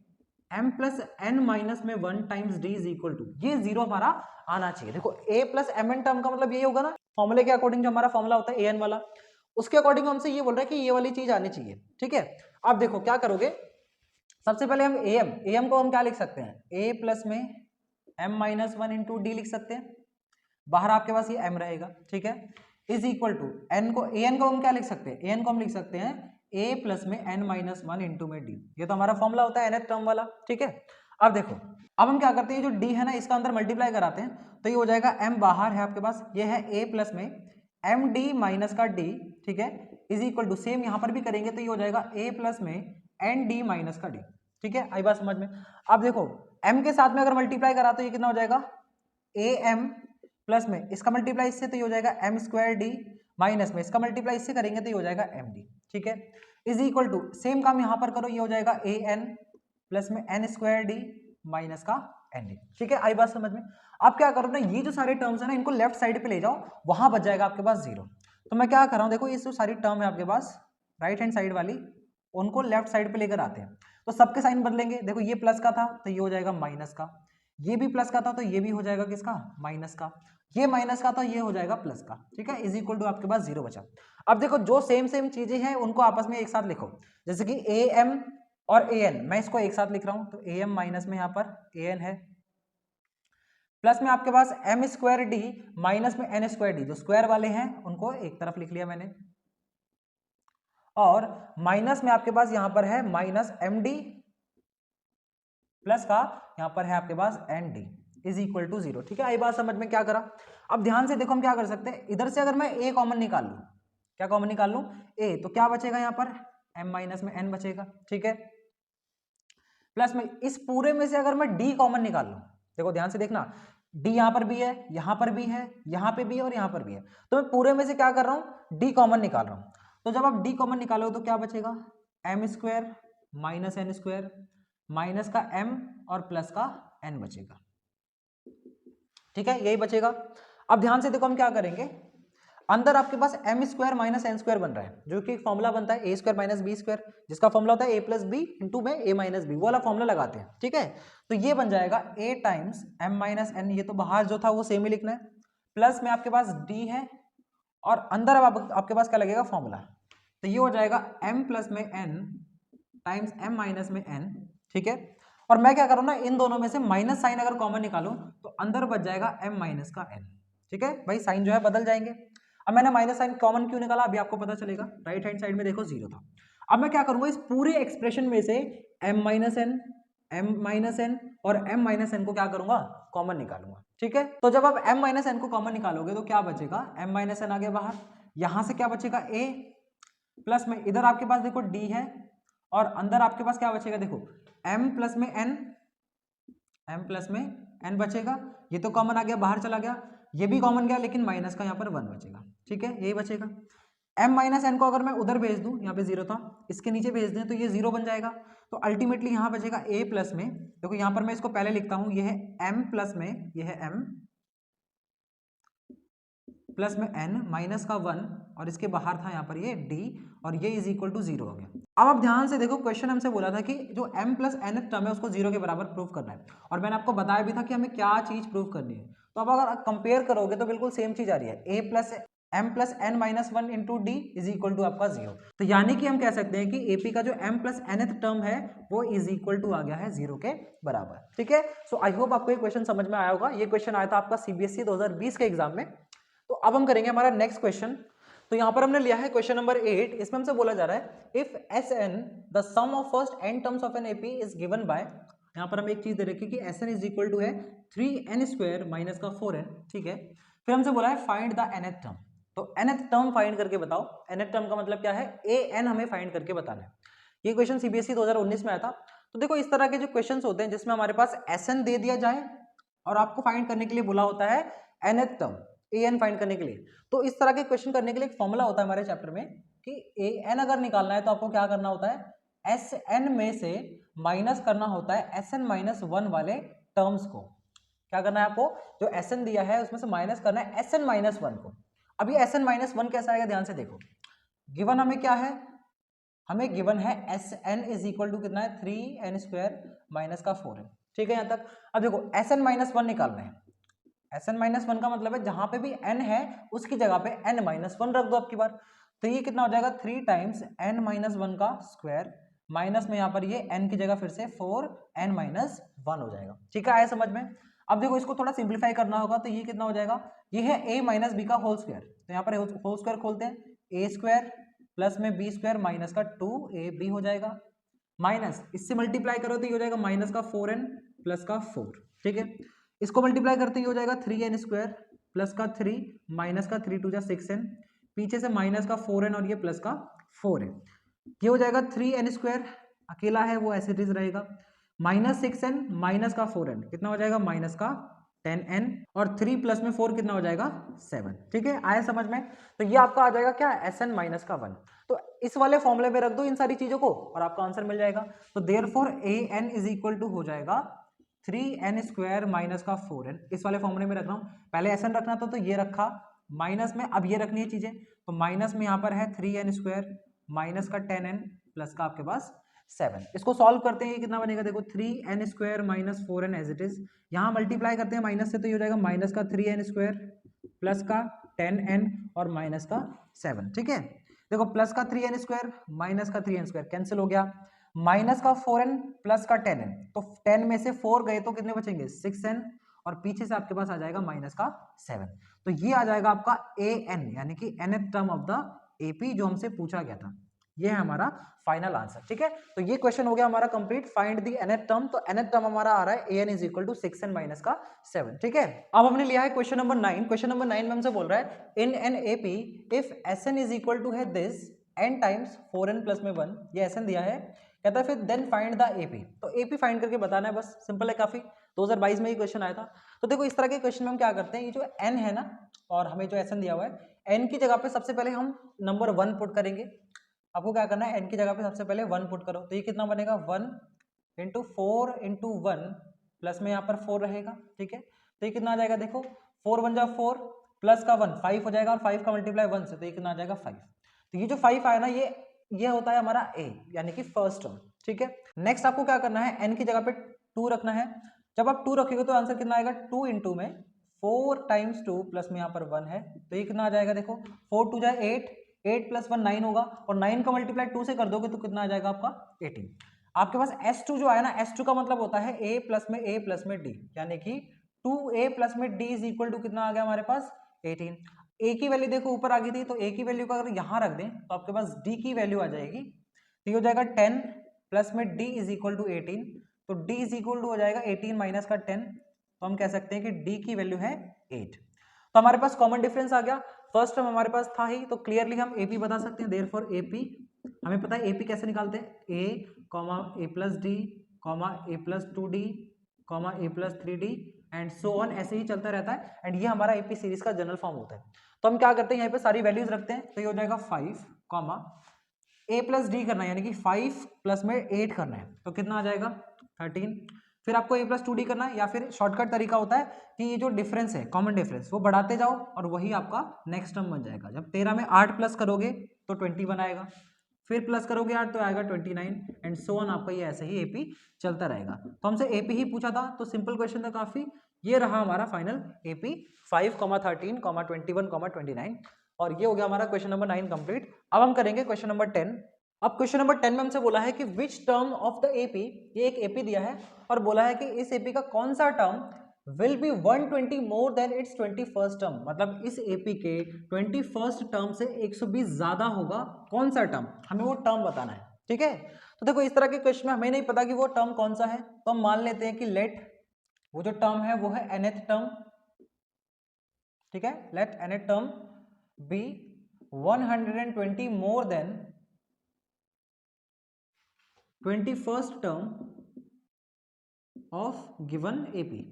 m प्लस n माइनस में 1 times d is equal to, ये 0 हमारा आना चाहिए। देखो a प्लस mn टर्म का मतलब ये होगा ना, फॉर्मूले के अकॉर्डिंग जो हमारा फॉर्मूला होता है an वाला, उसके अकॉर्डिंग हमसे ये बोल रहा है कि ये वाली चीज आनी चाहिए। ठीक है, अब देखो क्या करोगे, सबसे पहले हम am को हम क्या लिख सकते हैं, a प्लस में m माइनस 1 इंटू डी लिख सकते हैं, बाहर आपके पास ये m रहेगा। ठीक है, इज इक्वल टू n को, an को हम क्या लिख सकते हैं, an को हम लिख सकते हैं a प्लस में n माइनस 1 इंटू में d, ये तो हमारा फॉर्मूला होता है nth टर्म वाला। ठीक है, अब देखो अब हम क्या करते हैं, जो d है ना इसका अंदर मल्टीप्लाई कराते हैं, तो ये हो जाएगा m बाहर है आपके पास, ये है a प्लस में एम डी माइनस का d, ठीक है, इज इक्वल टू सेम यहां पर भी करेंगे तो ये हो जाएगा a प्लस में एन डी माइनस का d। ठीक है, आई बात समझ में। अब देखो m के साथ में अगर मल्टीप्लाई करा तो ये कितना हो जाएगा, ए एम प्लस में इसका मल्टीप्लाई इससे तो ये हो जाएगा एम स्क्वायर डी, माइनस में इसका मल्टीप्लाई इससे करेंगे तो ये हो जाएगा एम डी। ठीक है, इज इक्वल टू सेम काम यहां पर करो, ये हो जाएगा ए एन प्लस में एन स्क्वायर डी माइनस का एन डी। ठीक है, आई बात समझ में। अब क्या करो ना, ये जो सारे टर्म्स है ना इनको लेफ्ट साइड पे ले जाओ, वहां बच जाएगा आपके पास 0। तो मैं क्या कर रहा हूं, देखो ये जो सारी टर्म है आपके पास राइट हैंड साइड वाली, उनको लेफ्ट साइड पे लेकर आते हैं, तो सबके साइन बदलेंगे। देखो ये प्लस का था तो ये हो जाएगा माइनस का, ये भी प्लस का था तो ये भी हो जाएगा किसका, माइनस का, ये माइनस का था ये हो जाएगा प्लस का। ठीक है, इज इक्वल टू आपके पास 0 बचा। अब देखो जो सेम सेम चीजें हैं उनको आपस में एक साथ लिखो, जैसे कि ए एम और ए एन, मैं इसको एक साथ लिख रहा हूं, तो ए एम माइनस में यहाँ पर ए एन है, प्लस में आपके पास एम स्क्वायर डी माइनस में एन स्क्वायर डी, जो स्क्वायर वाले हैं उनको एक तरफ लिख लिया मैंने, और माइनस में आपके पास यहां पर है माइनस एम डी प्लस का यहां पर है आपके पास n d is equal to 0। ठीक है, आई बात समझ में। क्या करा, अब ध्यान से देखो हम क्या कर सकते हैं, इधर से अगर मैं a कॉमन निकाल लूं, क्या कॉमन निकाल लूं, a, तो क्या बचेगा यहां पर m माइनस में n बचेगा। ठीक है, प्लस में इस पूरे में से अगर मैं d कॉमन निकाल लूं, देखो ध्यान से देखना, d यहां पर भी है, यहां पर भी है, यहां पे भी है और यहां पर भी है, तो मैं पूरे में से क्या कर रहा हूं, d कॉमन निकाल रहा हूं। तो जब आप d कॉमन निकालो तो क्या बचेगा, m square minus n square minus का m और प्लस का n बचेगा। ठीक है, यही बचेगा। अब ध्यान से देखो हम क्या करेंगे, अंदर आपके पास m square minus n square बन रहा है, जो कि फॉर्मूला बनता है a square minus b square, जिसका फॉर्मूला होता है ए प्लस बी इंटू में ए माइनस बी, वो वाला फॉर्मूला लगाते हैं। ठीक है, तो ये बन जाएगा ए टाइम्स एम माइनस एन, ये तो बाहर जो था वो सेम ही लिखना है, प्लस में आपके पास डी है, और अंदर अब आपके पास क्या लगेगा फॉर्मूला, तो ये हो जाएगा एम प्लस में एन टाइम्स एम माइनस में एन। ठीक है, और मैं क्या करूँ ना, इन दोनों में से माइनस साइन अगर कॉमन निकालूं तो अंदर बच जाएगा m माइनस का n। ठीक है भाई, साइन जो है बदल जाएंगे। अब मैंने माइनस साइन कॉमन क्यों निकाला अभी आपको पता चलेगा। राइट हैंड साइड में देखो 0 था। अब मैं क्या करूंगा, इस पूरे एक्सप्रेशन में से m माइनस एन और m माइनस एन को क्या करूंगा, कॉमन निकालूंगा। ठीक है, तो जब आप m माइनस एन को कॉमन निकालोगे तो क्या बचेगा, m माइनस एन आगे बाहर, यहां से क्या बचेगा a प्लस में इधर आपके पास देखो d है और अंदर आपके पास क्या बचेगा, देखो m प्लस में n बचेगा। ये तो कॉमन आ गया, बाहर चला गया, ये भी कॉमन गया, लेकिन माइनस का यहाँ पर 1 बचेगा। ठीक है, यही बचेगा। m माइनस एन को अगर मैं उधर भेज दूं, यहाँ पे 0 था, इसके नीचे भेज दें तो ये 0 बन जाएगा। तो अल्टीमेटली यहाँ बचेगा a प्लस में, देखो यहाँ पर मैं इसको पहले लिखता हूँ, ये है m प्लस में, ये है m प्लस में n माइनस का 1 और इसके बाहर था यहाँ पर ये d और ये इज इक्वल टू 0 हो गया। अब आप ध्यान से देखो, क्वेश्चन हमसे बोला था कि जो m प्लस n टर्म है उसको 0 के बराबर प्रूव करना है, और मैंने आपको बताया भी था कि हमें क्या चीज प्रूव करनी है। तो अब अगर कंपेयर करोगे तो बिल्कुल सेम चीज आ रही है, a plus m plus n minus 1 into d is equal to आपका 0। तो यानी कि हम कह सकते हैं कि AP का जो m प्लस nth टर्म है वो इज इक्वल टू आ गया है 0 के बराबर। ठीक है, सो आई होप आपको ये क्वेश्चन समझ में आया होगा। ये क्वेश्चन आया था आपका CBSE 2020 के एग्जाम में। तो अब हम करेंगे हमारा नेक्स्ट क्वेश्चन। तो यहाँ पर हमने लिया है क्वेश्चन नंबर 8। इसमें हमसे बोला जा रहा है if Sn the sum of first n terms of an AP is given by, यहाँ पर हमें एक चीज दे रखी है कि Sn इज इक्वल टू है 3n स्क्वायर माइनस का 4n। ठीक है, फिर हमसे बोला है फाइंड द nth टर्म। तो nth टर्म फाइंड करके बताओ। nth टर्म का मतलब क्या है, an हमें फाइंड करके बताना है। ये क्वेश्चन CBSE 2019 में आया था। तो देखो इस तरह के जो क्वेश्चंस होते हैं जिसमें हमारे पास Sn दे दिया जाए और आपको फाइंड करने के लिए बोला होता है nth टर्म an फाइंड करने के लिए, तो इस तरह के क्वेश्चन करने के लिए एक फॉर्मूला होता है हमारे चैप्टर में कि an अगर निकालना है तो आपको क्या करना होता है, Sn में से माइनस करना होता है Sn माइनस 1 वाले टर्म्स को। क्या करना है आपको, जो Sn दिया है उसमें से माइनस करना है Sn माइनस 1 को। अभी Sn माइनस 1 कैसा आएगा, ध्यान से देखो। गिवन हमें क्या है, हमें गिवन है Sn इज इक्वल टू कितना है 3n स्क्वायर माइनस का 4n। ठीक है यहाँ तक। अब देखो Sn माइनस 1 निकालना है। Sn माइनस 1 का मतलब है जहां पे भी n है उसकी जगह पे n माइनस 1 रख दो आपकी बार। तो ये कितना हो जाएगा, 3 टाइम्स n माइनस 1 का स्क्वायर माइनस में यहाँ पर ये n की जगह फिर से 4n माइनस 1 हो जाएगा। ठीक है, आया समझ में। अब देखो इसको थोड़ा सिंप्लीफाई करना होगा, तो ये कितना हो जाएगा, ये है a माइनस बी का होल स्क्वायर। तो यहाँ पर होल स्क्वायर खोलते हैं, a स्क्वायर प्लस में b स्क्वायर माइनस का 2ab हो जाएगा, माइनस इससे मल्टीप्लाई करो तो ये हो जाएगा माइनस का 4n प्लस का 4। ठीक है, इसको मल्टीप्लाई करते ही हो जाएगा 3n स्क्वायर प्लस का 3 माइनस का 3 टू जा 6n, पीछे से माइनस का 4n और ये प्लस का 4n, ये हो जाएगा 3n स्क्वायर, अकेला है वो ऐसे इट रहेगा, माइनस 6n माइनस का 4n कितना हो जाएगा, माइनस का 10n और 3 प्लस में 4 कितना हो जाएगा 7। ठीक है, आया समझ में। तो ये आपका आ जाएगा क्या, Sn माइनस का 1। तो इस वाले फॉर्मूले में रख दो इन सारी चीजों को और आपका आंसर मिल जाएगा। तो therefore an is equal to हो जाएगा 3n स्क्वायर माइनस का 4n। इस वाले फॉर्मूले में रख रहा हूँ, पहले Sn रखना था तो ये रखा, माइनस में अब ये रखनी है चीजें, तो माइनस में यहाँ पर है 3n स्क्वायर माइनस का 10n प्लस का आपके पास 7। इसको सॉल्व करते हैं, ये कितना बनेगा, देखो 3n square minus 4n as it is, यहाँ मल्टीप्लाई करते हैं माइनस से तो ये हो जाएगा माइनस का 3n स्क्वायर प्लस का 10n और माइनस का 7। ठीक है, देखो प्लस का 3n स्क्वायर माइनस का 3n स्क्वायर कैंसिल हो गया, माइनस का 4n प्लस का 10n, तो 10 में से 4 गए तो कितने बचेंगे 6n और पीछे से आपके पास आ जाएगा माइनस का 7। तो ये आ जाएगा आपका an यानी कि nth term of the AP जो हमसे पूछा गया था, ये है हमारा फाइनल आंसर। ठीक है, तो ये क्वेश्चन हो गया हमारा complete, find the nth term. तो nth टर्म हमारा आ रहा है an is equal to 6n minus का 7। ठीक है, अब हमने लिया है क्वेश्चन नंबर 9। क्वेश्चन नंबर 9 में हमसे बोल रहा है in an AP if Sn is equal to है this n times 4n plus में 1, ये Sn दिया है, कहता है फिर देन फाइंड द AP। तो AP फाइंड करके बताना है, बस सिंपल है काफी, 2022 में ये क्वेश्चन आया था। तो देखो इस तरह के क्वेश्चन में हम क्या करते हैं, ये जो n है ना और हमें जो Sn दिया हुआ है, n की जगह पे सबसे पहले हम नंबर 1 पुट करेंगे। आपको क्या करना है, n की जगह पे सबसे पहले 1 पुट करो, तो ये कितना बनेगा 1 इंटू 4 इंटू 1 प्लस में यहाँ पर 4 रहेगा। ठीक है, तो ये कितना आ जाएगा, देखो 4 1 जा 4 प्लस का 1 5 हो जाएगा और 5 का मल्टीप्लाई 1 से, तो ये कितना आ जाएगा 5। तो ये जो 5 आया ना, ये होता है हमारा a यानी कि फर्स्ट टर्म। ठीक है, नेक्स्ट आपको क्या करना है, n की जगह पे 2 रखना है। जब आप 2 रखोगे तो आंसर कितना आएगा, 2 इंटू में 4 टाइम्स 2 प्लस में यहाँ पर 1 है, तो ये कितना आ जाएगा, देखो 4 2 जा 8, 8 प्लस 1 9 होगा और 9 का मल्टीप्लाई 2 से कर दोगे तो कितना आ जाएगा आपका 18। आपके पास S2 जो आया ना, S2 का मतलब होता है a प्लस में d यानी कि 2a प्लस में d इज इक्वल टू कितना आ गया हमारे पास 18। a की वैल्यू देखो ऊपर आ गई थी, तो a की वैल्यू को अगर यहाँ रख दें तो आपके पास d की वैल्यू आ जाएगी, तो ये हो जाएगा 10 प्लस में d इज इक्वल टू 18, तो d इज इक्वल टू हो जाएगा 18 माइनस का 10, तो हम कह सकते हैं कि d की वैल्यू है 8। तो हमारे पास कॉमन डिफरेंस आ गया, फर्स्ट टर्म हमारे पास था ही, तो क्लियरली हम AP बता सकते हैं, देयरफॉर AP हमें पता है AP कैसे निकालते हैं, a plus D a plus 2d a plus 3d and so on, ऐसे ही चलता रहता है, एंड ये हमारा AP सीरीज का जनरल फॉर्म होता है। तो हम क्या करते हैं, यहाँ पे सारी वैल्यूज रखते हैं, तो ये हो जाएगा 5 a प्लस डी करना है, यानी कि 5 प्लस में 8 करना है, तो कितना आ जाएगा 13। फिर आपको a प्लस 2d करना है, या फिर शॉर्टकट तरीका होता है कि ये जो डिफरेंस है कॉमन डिफरेंस वो बढ़ाते जाओ और वही आपका नेक्स्ट टर्म बन जाएगा। जब 13 में 8 प्लस करोगे तो 20 बनाएगा, फिर प्लस करोगे 8 तो आएगा 29 एंड सो ऑन, आपका ये ऐसे ही AP चलता रहेगा। तो हमसे AP ही पूछा था, तो सिंपल क्वेश्चन था काफी। ये रहा हमारा फाइनल AP 5, 13, 21, 29, और ये हो गया हमारा क्वेश्चन नंबर 9 कंप्लीट। अब हम करेंगे क्वेश्चन नंबर 10। अब क्वेश्चन नंबर 10 में हमसे बोला है कि which term of the AP, ये एक AP दिया है और बोला है कि इस AP का कौन सा term will be 120 more than its 21st term, मतलब इस AP के 21st टर्म से 120 ज्यादा होगा कौन सा टर्म, हमें वो टर्म बताना है। ठीक है, तो देखो इस तरह के क्वेश्चन में हमें नहीं पता कि वो टर्म कौन सा है, तो हम मान लेते हैं कि लेट वो जो टर्म है वो है nth टर्म। ठीक है, let nth term be 120 more than 21st term of given AP।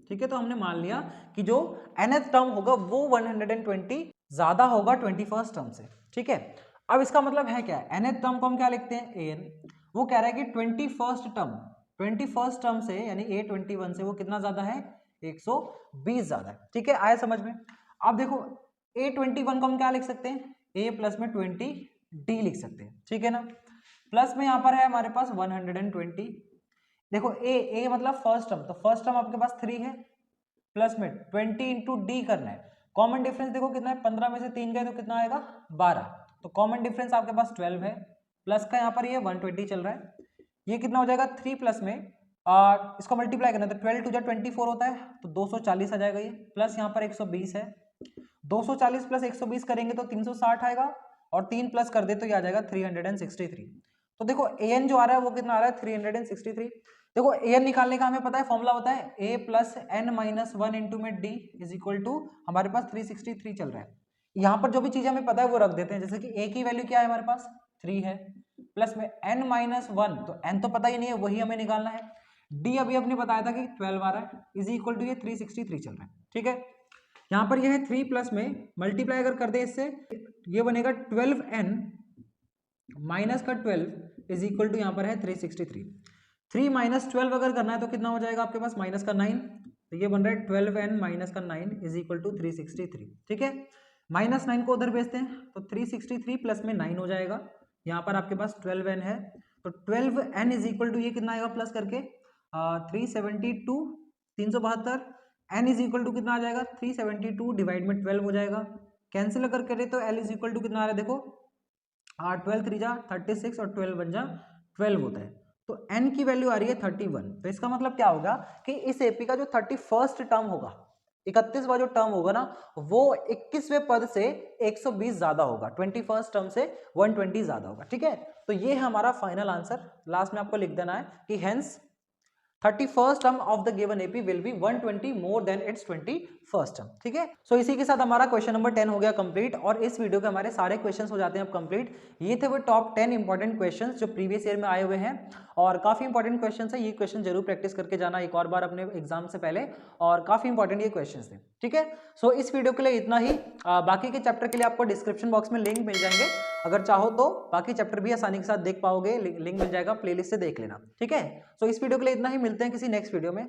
ठीक है, तो हमने मान लिया कि जो nth टर्म होगा वो 120 ज्यादा होगा 21st टर्म से। ठीक है, अब इसका मतलब है क्या, nth टर्म को हम क्या लिखते हैं an, वो कह रहा है कि 21st टर्म से यानी A21 से वो कितना ज्यादा है 120 ज्यादा है। ठीक है, आया समझ में। अब देखो A21 को हम क्या लिख सकते हैं, A प्लस में 20 D लिख सकते हैं। ठीक है ना, प्लस में यहाँ पर है हमारे पास 120, देखो a मतलब फर्स्ट टर्म, तो फर्स्ट टर्म आपके पास 3 है, प्लस में 20 इंटू डी करना है। कॉमन डिफरेंस देखो कितना है, 15 में से 3 गए तो कितना आएगा 12, तो कॉमन डिफरेंस आपके पास 12 है, प्लस का यहाँ पर ये 120 चल रहा है, ये कितना हो जाएगा 3 प्लस में इसको मल्टीप्लाई करना है, तो 12 टू जा 24 होता है, तो 240 आ जाएगा ये, प्लस यहाँ पर 120 है, 240 प्लस 120 करेंगे तो 360 आएगा, और 3 प्लस कर दे तो ये आ जाएगा 363। तो देखो an जो आ रहा है वो कितना आ रहा है 363। देखो an निकालने का हमें पता है फॉर्मूला होता है a plus n minus 1 into में d इज इक्वल टू, हमारे पास 363 चल रहा है। यहाँ पर जो भी चीज हमें पता है वो रख देते हैं, जैसे कि a की वैल्यू क्या है हमारे पास 3 है, प्लस में n माइनस 1, तो n तो पता ही नहीं है वही हमें निकालना है, d अभी अपने बताया था कि 12 आ रहा है, इज इक्वल टू ये 363 चल रहा है। ठीक है, यहाँ पर यह है 3 प्लस में मल्टीप्लाई अगर कर दे इससे, ये बनेगा 12n माइनस का 12 इज इक्वल टू यहाँ पर है 363। 3 माइनस 12 अगर करना है तो कितना हो जाएगा आपके पास माइनस का 9, तो ये बन रहा है 12n माइनस का 9 इज इक्वल टू 363। ठीक है, माइनस 9 को उधर भेजते हैं तो 363 प्लस में 9 हो जाएगा, यहाँ पर आपके पास 12n है, तो 12n इज इक्वल टू ये कितना आएगा प्लस करके 372 372, n इज इक्वल टू कितना आ जाएगा 372 डिवाइड में 12 हो जाएगा, कैंसिल अगर करें तो l इज इक्वल टू कितना आ रहा है देखो 12 3 जा 36 और 12 बन जा 12 होता है, तो n की वैल्यू आ रही है 31। तो इसका मतलब क्या होगा कि इस AP का जो 31st टर्म होगा, 31वां जो टर्म होगा ना, वो 21वें पद से 120 ज्यादा होगा, 21st टर्म से 120 ज्यादा होगा। ठीक है, तो ये है हमारा फाइनल आंसर, लास्ट में आपको लिख देना है कि hence 31st term of the given AP will be 120 more then it's 21st term. ठीक है, सो इसी के साथ हमारा क्वेश्चन नंबर 10 हो गया कंप्लीट, और इस वीडियो के हमारे सारे क्वेश्चंस हो जाते हैं अब कंप्लीट। ये थे वो टॉप 10 इंपॉर्टेंट क्वेश्चंस जो प्रीवियस ईयर में आए हुए हैं, और काफी इंपॉर्टेंट क्वेश्चंस है, ये क्वेश्चन जरूर प्रैक्टिस करके जाना एक और बार अपने एग्जाम से पहले, और काफी इंपॉर्टेंट ये क्वेश्चंस थे। ठीक है, सो इस वीडियो के लिए इतना ही, बाकी के चैप्टर के लिए आपको डिस्क्रिप्शन बॉक्स में लिंक मिल जाएंगे, अगर चाहो तो बाकी चैप्टर भी आसानी के साथ देख पाओगे, लिंक मिल जाएगा, प्लेलिस्ट से देख लेना। ठीक है, सो इस वीडियो के लिए इतना ही, मिलते हैं किसी नेक्स्ट वीडियो में।